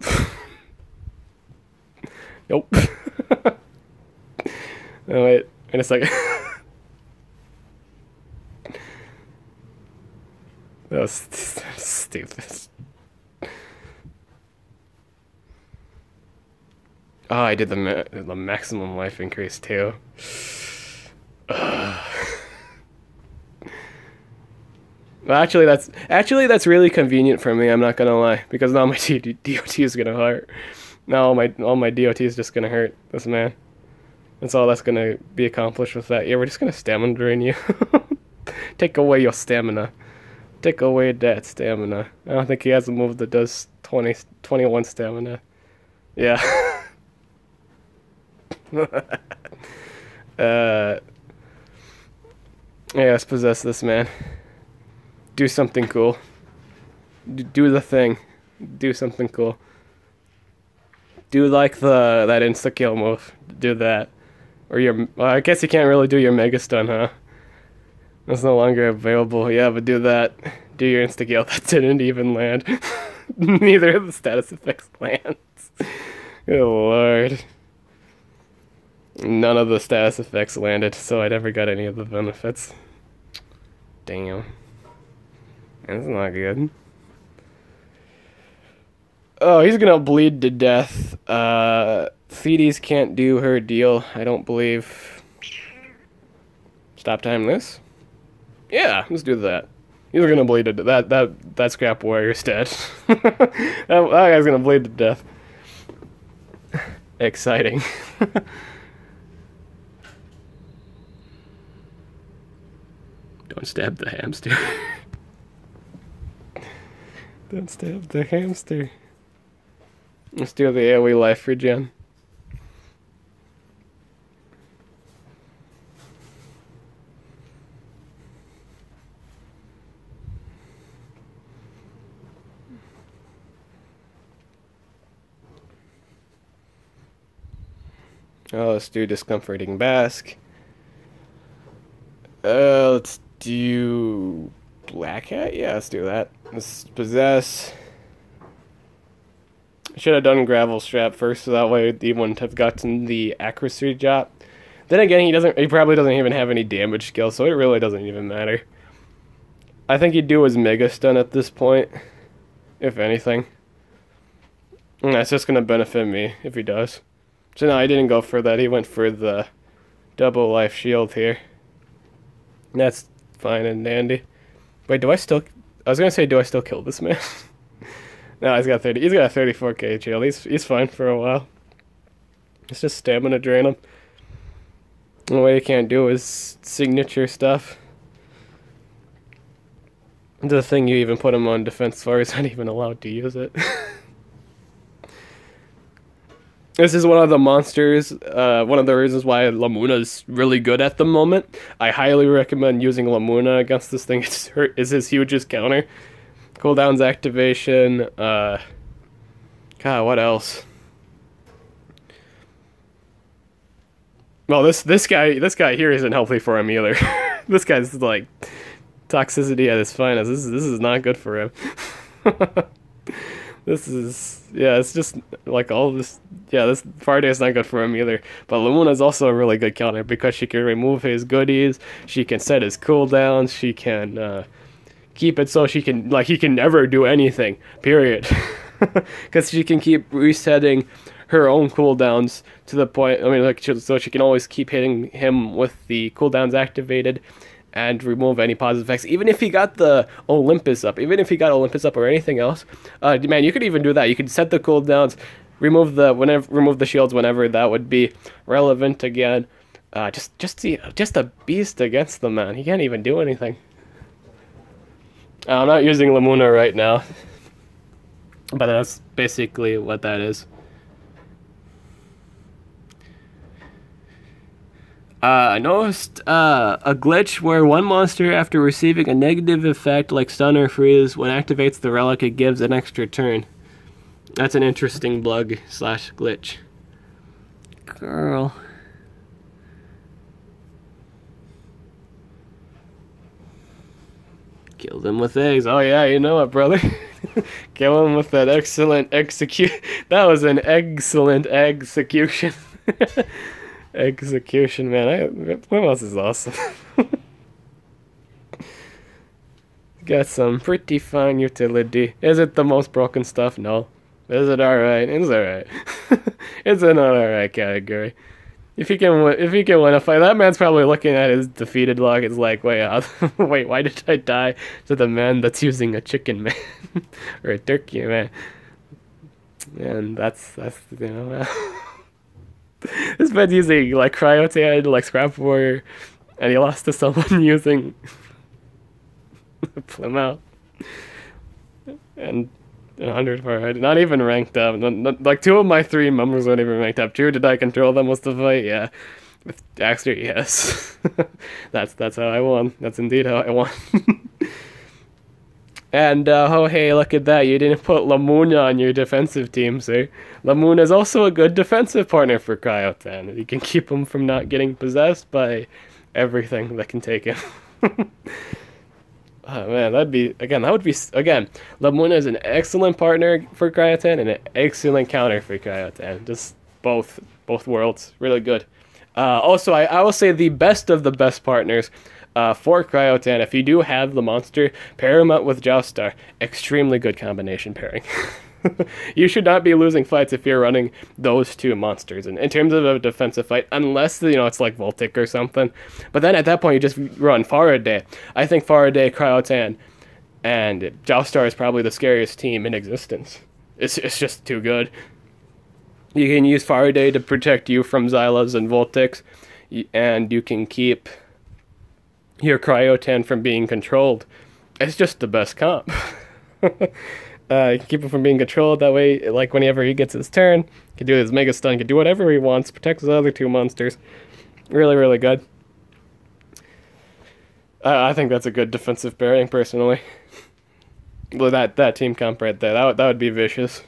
Oh, wait a second. That was stupid. Oh, I did the maximum life increase too. Well, actually, that's really convenient for me. I'm not gonna lie, because now my DOT is gonna hurt. Now all my DOT is just gonna hurt this man. That's all that's gonna be accomplished with that. Yeah, we're just gonna stamina drain you. Take away your stamina. Take away that stamina. I don't think he has a move that does 21 stamina. Yeah. Yeah, let's possess this man. Do something cool. Do the thing. Do something cool. Do like that insta kill move. Do that. Or I guess you can't really do your mega stun, huh? That's no longer available. Yeah, but do that. Do your insta kill. That didn't even land. Neither of the status effects lands. Good lord. None of the status effects landed, so I never got any of the benefits. Damn. That's not good. Oh, he's gonna bleed to death. Thetis can't do her deal, I don't believe. Stop time this? Yeah, let's do that. He's gonna bleed to death. That scrap warrior's dead. that guy's gonna bleed to death. Exciting. Don't stab the hamster. Don't stab the hamster. Let's do the AoE life regen. Oh, let's do discomforting bask. Let's do Black Hat? Yeah, let's do that. Let's possess. I should have done Gravel Strap first, so that way he wouldn't have gotten the accuracy drop. Then again, he probably doesn't even have any damage skill, so it really doesn't even matter. I think he'd do his Mega Stun at this point, if anything. And that's just gonna benefit me if he does. So no, I didn't go for that. He went for the double life shield here. And that's fine and dandy. Wait, I was gonna say, do I still kill this man? No, he's got a 34k shield. He's fine for a while. It's just stamina drain him. The way you can't do is signature stuff. The thing you even put him on defense for, he's not even allowed to use it. This is one of the monsters, one of the reasons why Lamuna's really good at the moment. I highly recommend using Lamuna against this thing. It's his hugest counter. Cooldown's activation, God, what else? Well, this guy here isn't healthy for him either. This guy's like toxicity at its finest. This is not good for him. It's just like all this. Yeah, this Friday is not good for him either. But Lumina is also a really good counter because she can remove his goodies. She can set his cooldowns. She can keep it so he can never do anything. Period. Because she can keep resetting her own cooldowns to the point. I mean, so she can always keep hitting him with the cooldowns activated, and remove any positive effects. Even if he got the Olympus up, or anything else, man, you could even do that. You could set the cooldowns, remove the shields whenever that would be relevant again. Just a beast against the man. He can't even do anything. I'm not using Lamuna right now, but that's basically what that is. I noticed a glitch where one monster, after receiving a negative effect like stun or freeze, when activates the relic, it gives an extra turn. That's an interesting bug/glitch. Girl. Kill them with eggs. Oh yeah, you know it, brother. Kill them with that excellent execute. That was an excellent execution. Execution, man. What else is awesome? Got some pretty fine utility. Is it the most broken stuff? No. Is it alright? It's alright. It's an alright category. If he can win a fight, that man's probably looking at his defeated log. It's like, wait, why did I die to the man that's using a chicken man or a turkey man? And that's you know. This man's using like Cryotan, like Scrap Warrior, and he lost to someone using Plymouth and 100 for not even ranked up. Like 2 of my 3 members weren't even ranked up. True, did I control them most of the fight? Yeah. With Daxter, yes. that's how I won. That's indeed how I won. And oh hey, look at that! You didn't put Lamuna on your defensive team, sir. Lamuna is also a good defensive partner for Cryotan. You can keep him from not getting possessed by everything that can take him. Oh man, that would be Lamuna is an excellent partner for Cryotan and an excellent counter for Cryotan. Just both worlds, really good. Also, I will say the best of the best partners for Cryotan. If you do have the monster, pair him up with Joustar. Extremely good combination pairing. You should not be losing fights if you're running those 2 monsters. And in terms of a defensive fight, unless it's like Voltic or something. But then at that point, you just run Faraday. I think Faraday, Cryotan, and Joustar is probably the scariest team in existence. It's just too good. You can use Faraday to protect you from Xylas and Voltics, and you can keep your Cryotan from being controlled. It's just the best comp. You can keep him from being controlled. That way, like whenever he gets his turn, he can do his Mega Stun, he can do whatever he wants, protects the other 2 monsters. Really, really good. I think that's a good defensive pairing, personally. Well, that team comp right there, that would be vicious.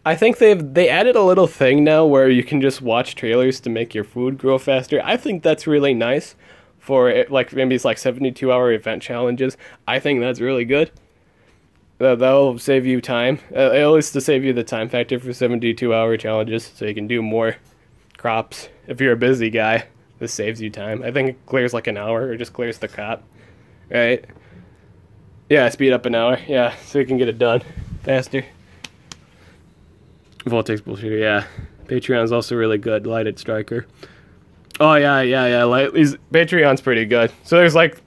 I think they added a little thing now where you can just watch trailers to make your food grow faster. I think that's really nice for like maybe it's like 72-hour event challenges. I think that's really good. That'll save you time, at least to save you the time factor for 72-hour challenges, so you can do more crops. If you're a busy guy, this saves you time. I think it clears like an hour, or just clears the crop, right? Yeah, speed up an hour. Yeah, so you can get it done faster. Voltic's bullshit, yeah. Patreon's also really good. Lighted Striker. Oh, yeah. Patreon's pretty good. So there's like...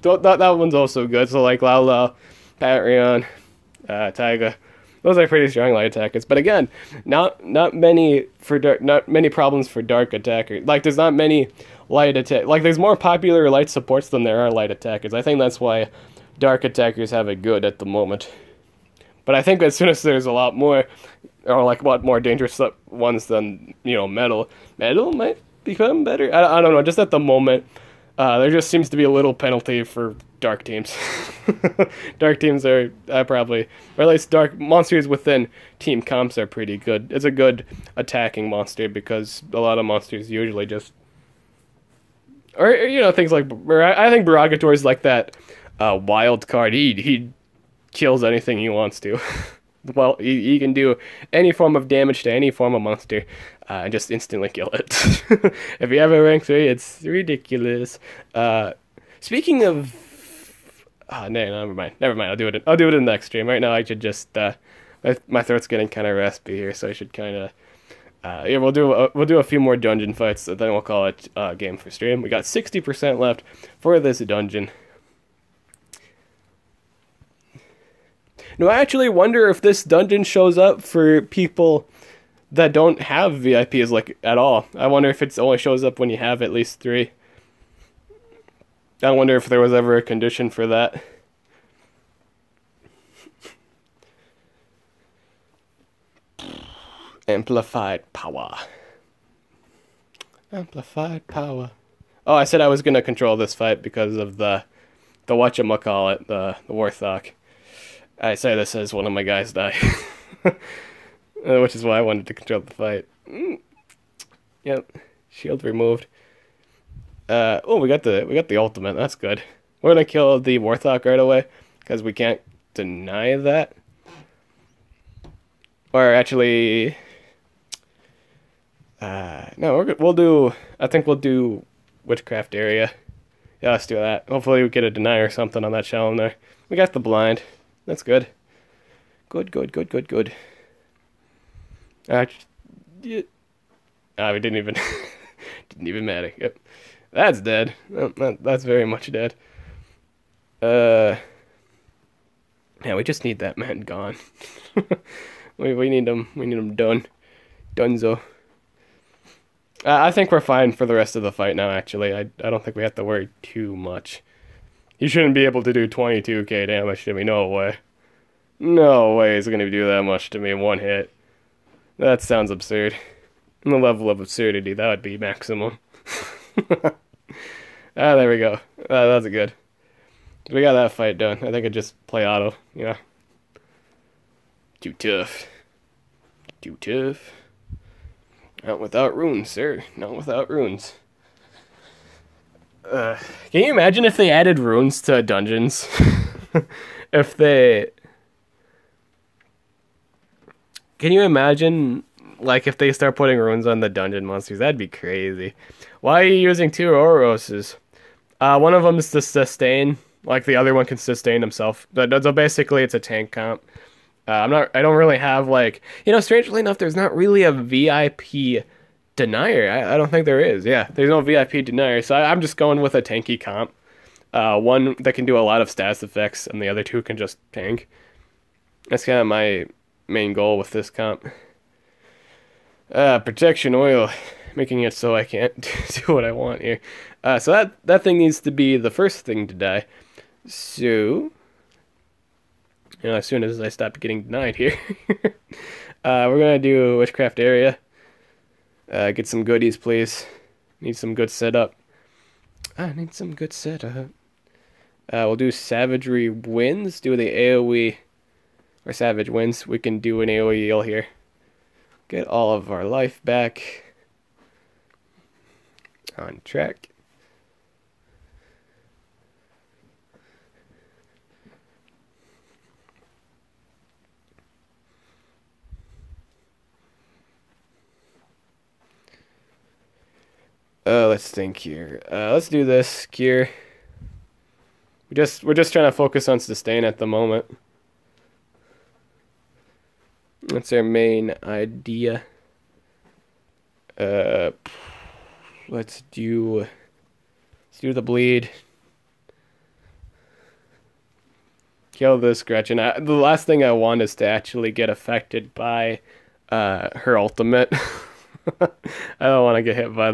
That one's also good. So like Lao, Patreon, Taiga. Those are pretty strong light attackers. But again, not many problems for dark attackers. Like there's not many light attack. Like there's more popular light supports than there are light attackers. I think that's why dark attackers have it good at the moment. But I think as soon as there's a lot more, or like more dangerous ones than metal might become better. I don't know. Just at the moment, there just seems to be a little penalty for dark teams. Dark teams are probably, or at least dark monsters within team comps are pretty good. It's a good attacking monster because a lot of monsters usually just, or things like, I think Baragator's like that wild card. He kills anything he wants to. Well, he can do any form of damage to any form of monster and just instantly kill it. If you have a rank 3, it's ridiculous. Speaking of... Oh, no, never mind. I'll do it in the next stream. Right now, I should just... my throat's getting kind of raspy here, so I should kind Yeah, we'll do a few more dungeon fights, so then we'll call it game for stream. We got 60% left for this dungeon. No, I actually wonder if this dungeon shows up for people that don't have VIPs like at all. I wonder if it only shows up when you have at least 3. I wonder if there was ever a condition for that. Amplified power. Amplified power. Oh, I said I was gonna control this fight because of the whatchamacallit, the Warthog. I say this as one of my guys die. Which is why I wanted to control the fight. Yep. Shield removed. Oh, we got the ultimate. That's good. We're gonna kill the Warthog right away because we can't deny that. Or actually, no, we'll do. I think we'll do witchcraft area. Yeah, let's do that. Hopefully we get a deny or something on that shallow there. We got the blind. That's good. Good. Yeah. We didn't even didn't even matter. Yep. That's dead. That's very much dead. Yeah, we just need that man gone. we need him. We need him done. Dunzo. I think we're fine for the rest of the fight now. Actually, I don't think we have to worry too much. He shouldn't be able to do 22k damage to me. No way. No way he's gonna do that much to me in one hit. That sounds absurd. On the level of absurdity, that would be maximum. There we go. That's good. We got that fight done. I think I just play auto. Yeah. Too tough. Too tough. Not without runes, sir. Not without runes. Can you imagine if they added runes to dungeons? If they... Can you imagine, like, if they start putting runes on the dungeon monsters? That'd be crazy. Why are you using 2 Oroses? One of them is to sustain. Like, the other one can sustain himself. So basically, it's a tank comp. I don't really have, like... strangely enough, there's not really a VIP denier. I don't think there is. Yeah, there's no VIP denier. So I'm just going with a tanky comp. One that can do a lot of stats effects, and the other 2 can just tank. That's kind of my main goal with this comp. Protection oil. Making it so I can't do what I want here. So that thing needs to be the first thing to die. So... as soon as I stop getting denied here. We're going to do witchcraft area. Get some goodies, please. Need some good setup. I need some good setup. We'll do savagery wins. Do the AoE. Or savage wins. We can do an AoE heal here. Get all of our life back. On track. Let's think here. Let's do this cure. We're just trying to focus on sustain at the moment. That's our main idea. Let's do the bleed. Kill this Gretchen. The last thing I want is to actually get affected by her ultimate. I don't want to get hit by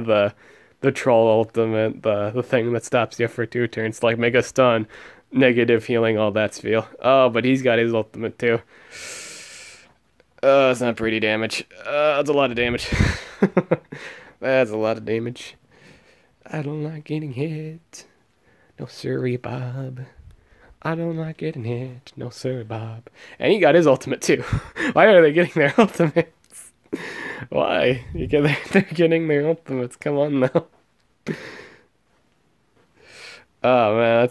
the troll ultimate, the thing that stops you for 2 turns, like Mega Stun, negative healing, all that spiel. Oh, but he's got his ultimate too. That's not pretty damage. That's a lot of damage. That's a lot of damage. I don't like getting hit. No siree, Bob. I don't like getting hit. No siree, Bob. And he got his ultimate too. Why are they getting their ultimates? Why? They're getting their ultimates. Come on now. Oh man,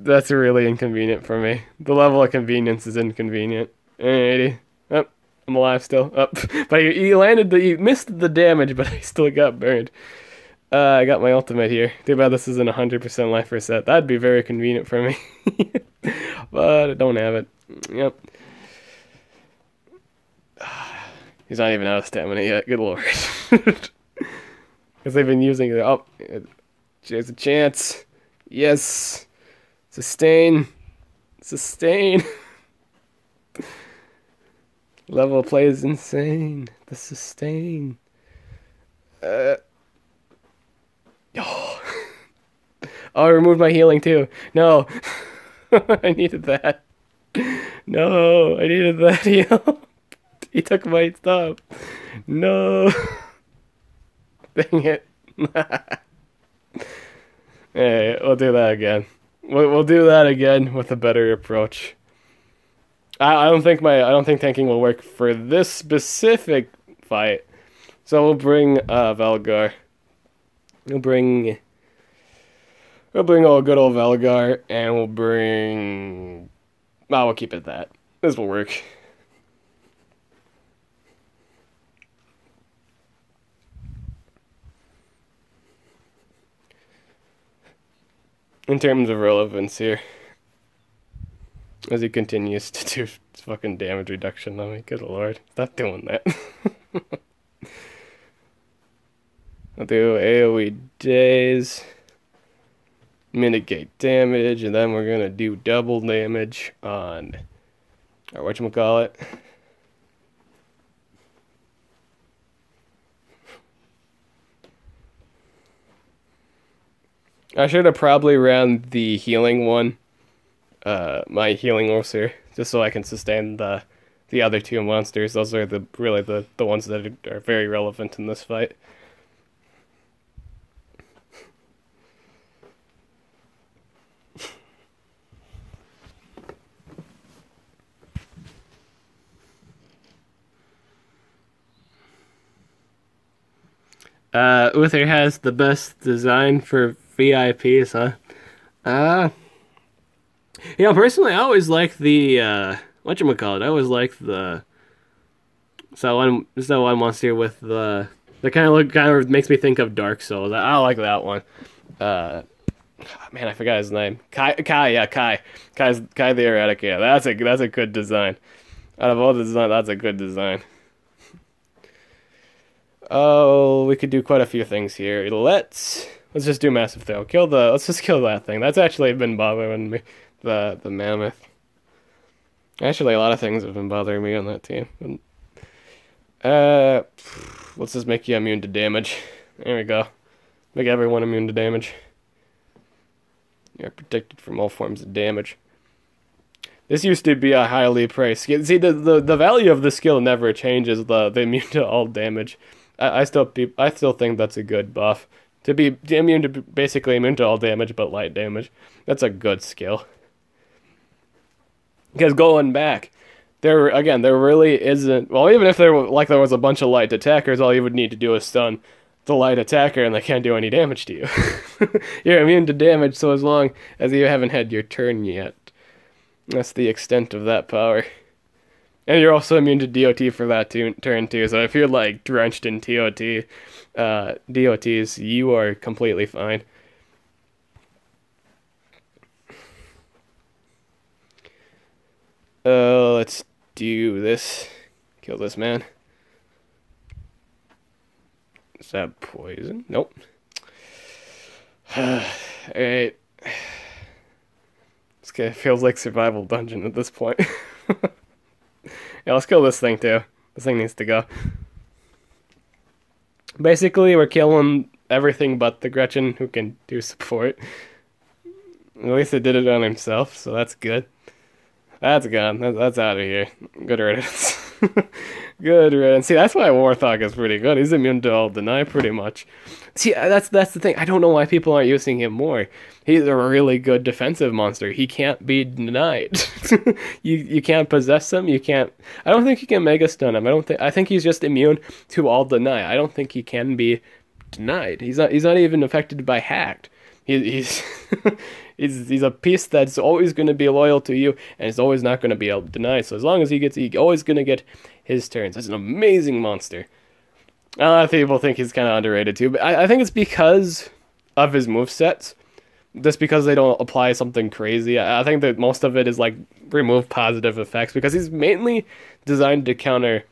that's really inconvenient for me. The level of convenience is inconvenient. Alrighty. Oh, I'm alive still. Oh, but he missed the damage, but I still got burned. I got my ultimate here. Too bad this isn't 100% life reset. That'd be very convenient for me. But I don't have it. Yep. He's not even out of stamina yet. Good lord. Because they've been using it. Oh, there's a chance. Yes. Sustain. Sustain. Level of play is insane. The sustain. Oh. Oh, I removed my healing too. No. I needed that. No, I needed that heal. He took my stuff. No. Dang it. Hey, we'll do that again. We'll do that again with a better approach. I don't think tanking will work for this specific fight. So we'll bring Velgar. We'll bring good old Velgar, and we'll bring. Oh, we'll keep it at that. This will work. In terms of relevance here, as he continues to do fucking damage reduction on me, good lord, stop doing that. I'll do AoE days, mitigate damage, and then we're gonna do double damage on our whatchamacallit. I should have probably ran the healing one, my healing ulcer, just so I can sustain the other two monsters. Those are really the ones that are very relevant in this fight. Uther has the best design for VIPs, huh? Personally, I always like the whatchamacallit. I always like the one monster with the kind of makes me think of Dark Souls. I like that one. Man, I forgot his name. Kai, yeah, Kai. Kai's the Eradicator. That's a good design. Out of all the design, that's a good design. Oh, we could do quite a few things here. Let's just do massive throw. Let's just kill that thing. That's actually been bothering me. The mammoth. Actually, a lot of things have been bothering me on that team. Let's just make you immune to damage. There we go. Make everyone immune to damage. You're protected from all forms of damage. This used to be a highly priced skill. See, the value of the skill never changes. The immune to all damage. I still think that's a good buff. To be basically immune to all damage but light damage. That's a good skill. Because going back, there really isn't. Well, even if there was a bunch of light attackers, all you would need to do is stun the light attacker, and they can't do any damage to you. You're immune to damage, so as long as you haven't had your turn yet, that's the extent of that power. And you're also immune to DOT for that turn too. So if you're like drenched in DOTs, you are completely fine. Let's do this. Kill this man. Is that poison? Nope. Alright. This guy feels like survival dungeon at this point. Yeah, let's kill this thing too. This thing needs to go. Basically, we're killing everything but the Gretchen who can do support. At least it did it on himself, so that's good. That's gone. That's out of here. Good riddance. Good riddance. See, that's why Warthog is pretty good. He's immune to all deny pretty much. See, that's the thing. I don't know why people aren't using him more. He's a really good defensive monster. He can't be denied. You can't possess him. You can't. I don't think you can mega stun him. I think he's just immune to all deny. I don't think he can be denied. He's not even affected by hacked. He's he's a piece that's always going to be loyal to you, and is always not going to be able to deny. So as long as he's always going to get his turns. That's an amazing monster. A lot of people think he's kind of underrated too, but I think it's because of his movesets. Just because they don't apply something crazy. I think that most of it is like remove positive effects, because he's mainly designed to counter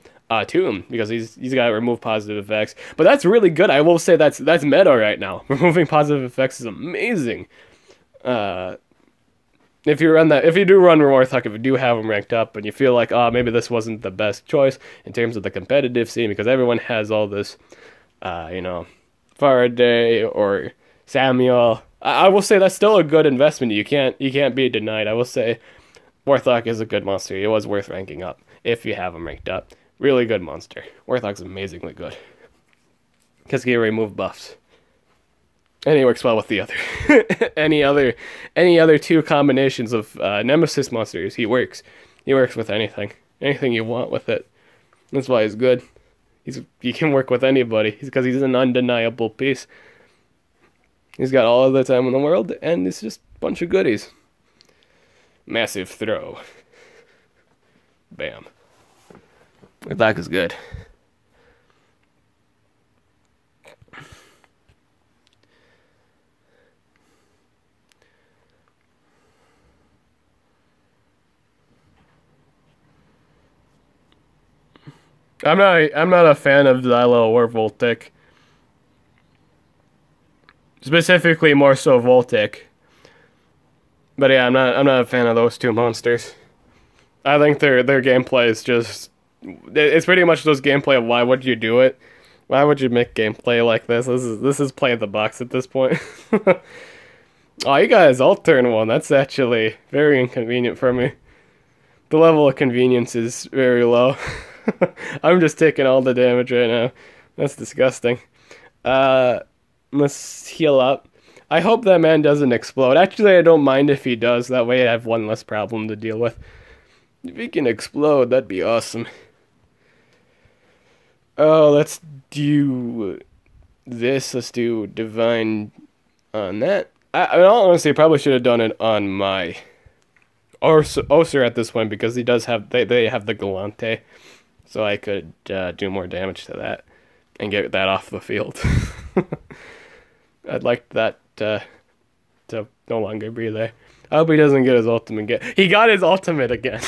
Tomb, because he's got to remove positive effects. But that's really good. I will say that's meta right now. Removing positive effects is amazing. If you do run Warthog, if you do have them ranked up, and you feel like, maybe this wasn't the best choice in terms of the competitive scene, because everyone has all this, Faraday or Samuel. I will say that's still a good investment. You can't be denied. I will say Warthog is a good monster. It was worth ranking up if you have him ranked up. Really good monster. Warthog's amazingly good because he remove buffs. And he works well with the other. any other two combinations of Nemesis monsters, he works. He works with anything. Anything you want with it. That's why he's good. He can work with anybody. Because he's an undeniable piece. He's got all of the time in the world, and it's just a bunch of goodies. Massive throw. Bam. That is good. I'm not a fan of Xylo or Voltic. Specifically more so Voltic. But yeah, I'm not a fan of those two monsters. I think their gameplay is just, it's pretty much those gameplay of why would you do it? Why would you make gameplay like this? This is play the box at this point. Oh, you guys all turn one. That's actually very inconvenient for me. The level of convenience is very low. I'm just taking all the damage right now. That's disgusting. Let's heal up. I hope that man doesn't explode. Actually, I don't mind if he does. That way I have one less problem to deal with. If he can explode, that'd be awesome. Oh, let's do this. Let's do Divine on that. I honestly probably should have done it on my Oser at this point, because he does have, they have the Galante. So I could do more damage to that and get that off the field. I'd like that to no longer be there. I hope he doesn't get his ultimate again. He got his ultimate again.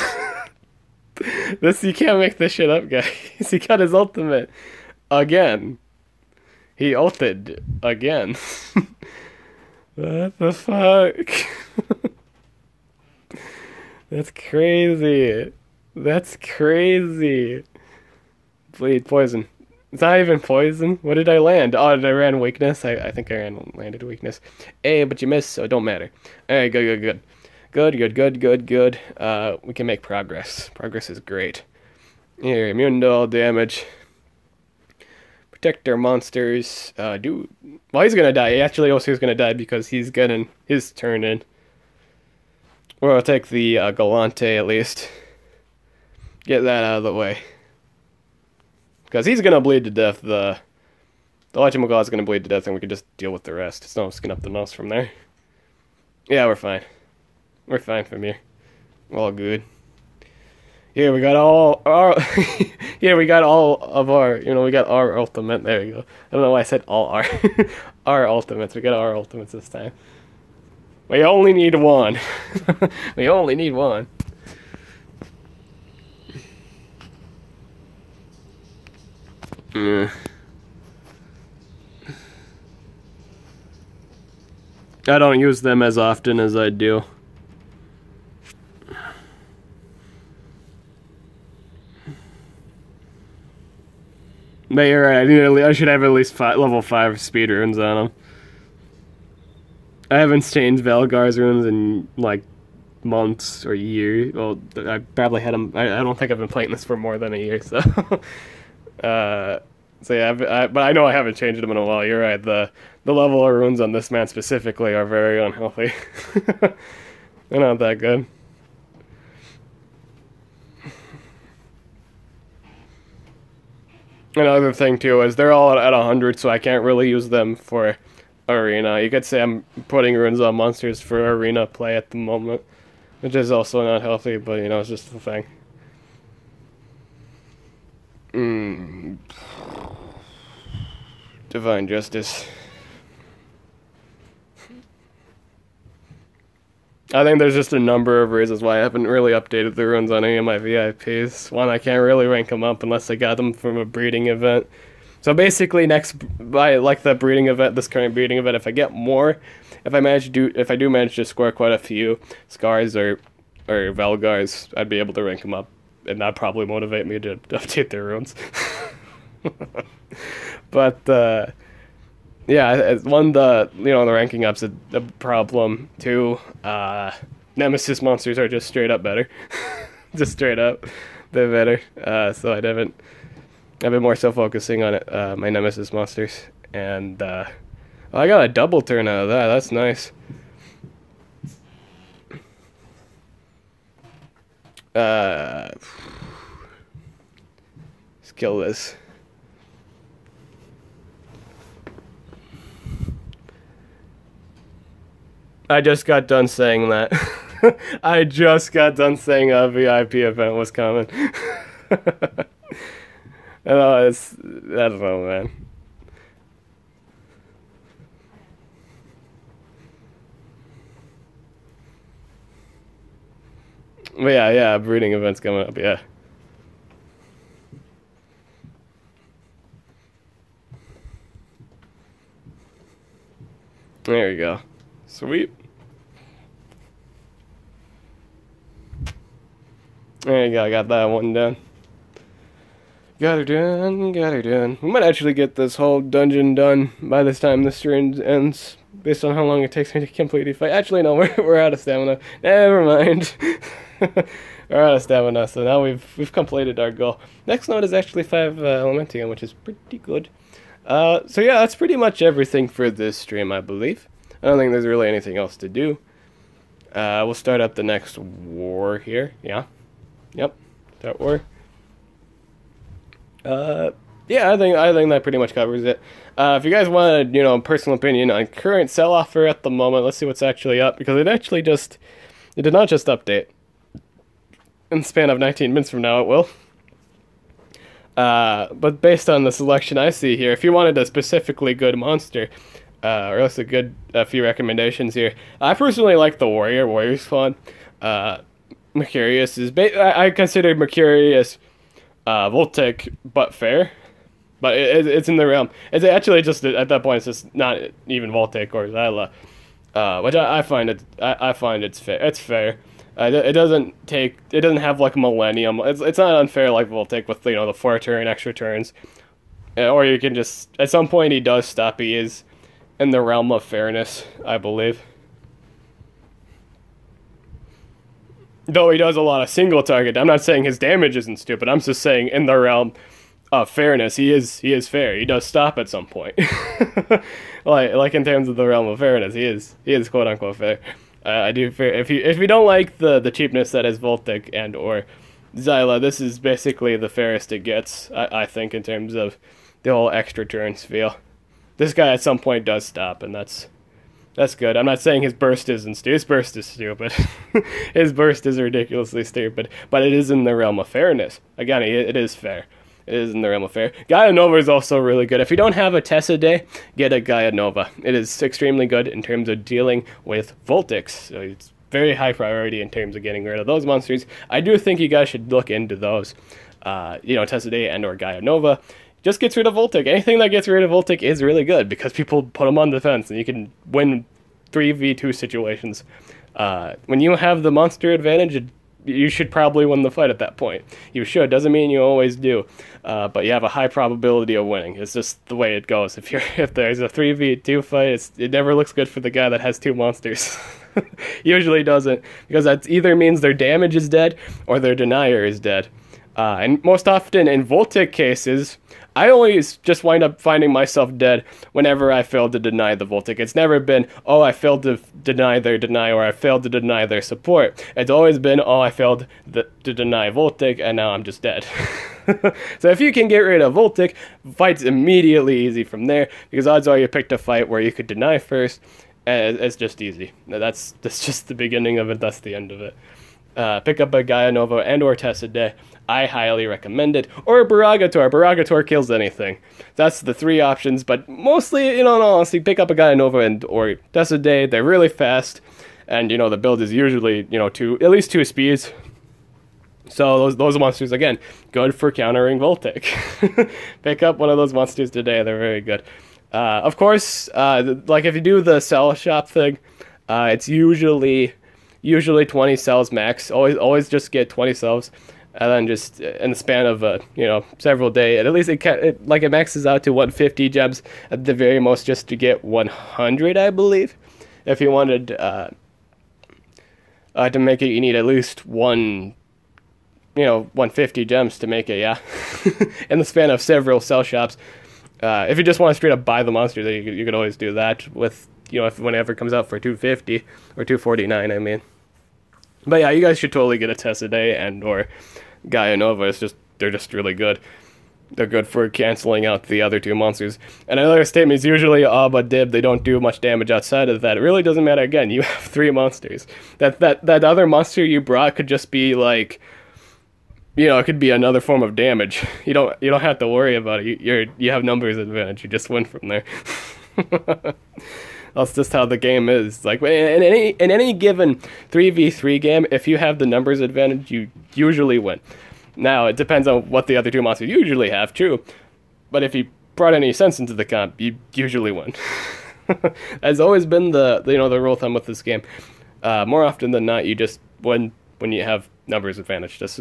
You can't make this shit up, guys. He got his ultimate again. He ulted again. What the fuck? That's crazy. That's crazy. Bleed poison. It's not even poison. What did I land? Oh, did I land weakness? I think I landed weakness. Hey, but you missed, so it don't matter. Alright, good. Good. We can make progress. Progress is great. Here, immune to all damage. Protect our monsters. Well, he's gonna die. Actually, also he's gonna die because he's getting his turn in. Or I'll take the Galante at least. Get that out of the way. Because he's going to bleed to death. The Whatchamacallit is going to bleed to death, and we can just deal with the rest. It's no skin up the nose from there. Yeah, we're fine. We're fine from here. We're all good. Yeah, we got all our... yeah, we got all of our... we got our ultimate. There we go. I don't know why I said all our... our ultimates. We got our ultimates this time. We only need one. We only need one. I don't use them as often as I do. But you're right, I should have at least level 5 speed runes on them. I haven't changed Valgar's runes in like months or years. Well, I probably had them. I don't think I've been playing this for more than a year, so. So yeah, but I know I haven't changed them in a while. You're right. The level of runes on this man specifically are very unhealthy. They're not that good. Another thing too is they're all at 100, so I can't really use them for arena. You could say I'm putting runes on monsters for arena play at the moment, which is also not healthy, but it's just the thing. Divine Justice. I think there's just a number of reasons why I haven't really updated the runes on any of my VIPs. One, I can't really rank them up unless I got them from a breeding event. So basically, by like the breeding event, this current breeding event, if I get more, if I do manage to score quite a few Scars or Velgars, I'd be able to rank them up, and that'd probably motivate me to update their runes. But yeah, the ranking up's a problem. Two, Nemesis monsters are just straight up better. Just straight up, they're better. So I've been more so focusing on it, my Nemesis monsters, and I got a double turn out of that. That's nice. Let's kill this. I just got done saying that. I just got done saying a VIP event was coming. I don't know, man. But yeah, breeding event's coming up, yeah. There we go. Sweet. There you go, I got that one done. Got her done. We might actually get this whole dungeon done by this time the stream ends, based on how long it takes me to complete the fight. Actually, no, we're out of stamina. Never mind. We're out of stamina, so now we've completed our goal. Next node is actually 5 Elementium, which is pretty good. So yeah, that's pretty much everything for this stream, I believe. I don't think there's really anything else to do. We'll start up the next war here. Yeah. Yep. Start war. Yeah, I think that pretty much covers it. If you guys want a personal opinion on current sell offer at the moment, let's see what's actually up, because it did not just update. In the span of 19 minutes from now, it will. But based on the selection I see here, if you wanted a specifically good monster, or else a few recommendations here. I personally like the Warrior. Warrior's fun. Mercurius is I consider Mercurius Voltic, but fair. But it's in the realm. It's actually just at that point it's just not even Voltic or Zyla, which I find it's fair. It's fair. It doesn't have like Millennium. It's not unfair like Voltic with the 4 turn extra turns, or you can just at some point he does stop. He is in the realm of fairness, I believe. Though he does a lot of single target. I'm not saying his damage isn't stupid. I'm just saying in the realm of fairness, he is fair. He does stop at some point. like in terms of the realm of fairness, he is quote unquote fair. I do fair. If you don't like the cheapness that is Voltic and or Zyla, this is basically the fairest it gets. I think in terms of the whole extra turns feel. This guy at some point does stop, and that's good. I'm not saying his burst isn't stupid. His burst is stupid. His burst is ridiculously stupid, but it is in the realm of fairness. Again, it is fair. It is in the realm of fair. Gaia Nova is also really good. If you don't have a Tessa Day, get a Gaia Nova. It is extremely good in terms of dealing with Voltics. So it's very high priority in terms of getting rid of those monsters. I do think you guys should look into those. Tessa Day and or Gaia Nova. Just gets rid of Voltic. Anything that gets rid of Voltic is really good because people put them on defense and you can win 3v2 situations. When you have the monster advantage, you should probably win the fight at that point. You should. Doesn't mean you always do. But you have a high probability of winning. It's just the way it goes. If there's a 3v2 fight, it never looks good for the guy that has 2 monsters. Usually doesn't. Because that either means their damage is dead or their denier is dead. And most often in Voltic cases, I always just wind up finding myself dead whenever I failed to deny the Voltic. It's never been, oh, I failed to deny their deny, or I failed to deny their support. It's always been, oh, I failed to deny Voltic, and now I'm just dead. So if you can get rid of Voltic, fight's immediately easy from there, because odds are you picked a fight where you could deny first, and it's just easy. That's just the beginning of it, that's the end of it. Pick up a Gaia Nova and or Tessa Day. I highly recommend it. Or a Baragator. Baragator kills anything. That's the 3 options, but mostly, in all honesty, pick up a Gaia Nova and or Tessa Day. They're really fast, and the build is usually two at least two speeds. So those monsters again, good for countering Voltic. Pick up one of those monsters today; they're very good. Of course, like if you do the cell shop thing, it's usually 20 cells max. Always just get 20 cells, and then just in the span of several days, at least it maxes out to 150 gems at the very most, just to get 100, I believe. If you wanted to make it, you need at least 150 gems to make it, yeah. In the span of several cell shops. If you just want to straight up buy the monster, then you could always do that with, if whenever it comes out for 250 or 249, I mean. But yeah, you guys should totally get a Tessaday and or Gaia Nova. They're just really good. They're good for canceling out the other two monsters. And another statement is usually, but Dib, they don't do much damage outside of that. It really doesn't matter. Again, you have 3 monsters. That other monster you brought could just be like, it could be another form of damage. You don't have to worry about it. You have numbers advantage. You just win from there. That's just how the game is. Like in any given 3v3 game, if you have the numbers advantage, you usually win. Now it depends on what the other two monsters usually have, true. But if you brought any sense into the comp, you usually win. Has always been the rule of thumb with this game. More often than not, you just win when you have numbers advantage, just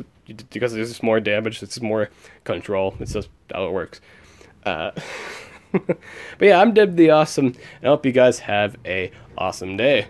because there's just more damage, it's more control. It's just how it works. But yeah, I'm Dib the Awesome, and I hope you guys have a awesome day.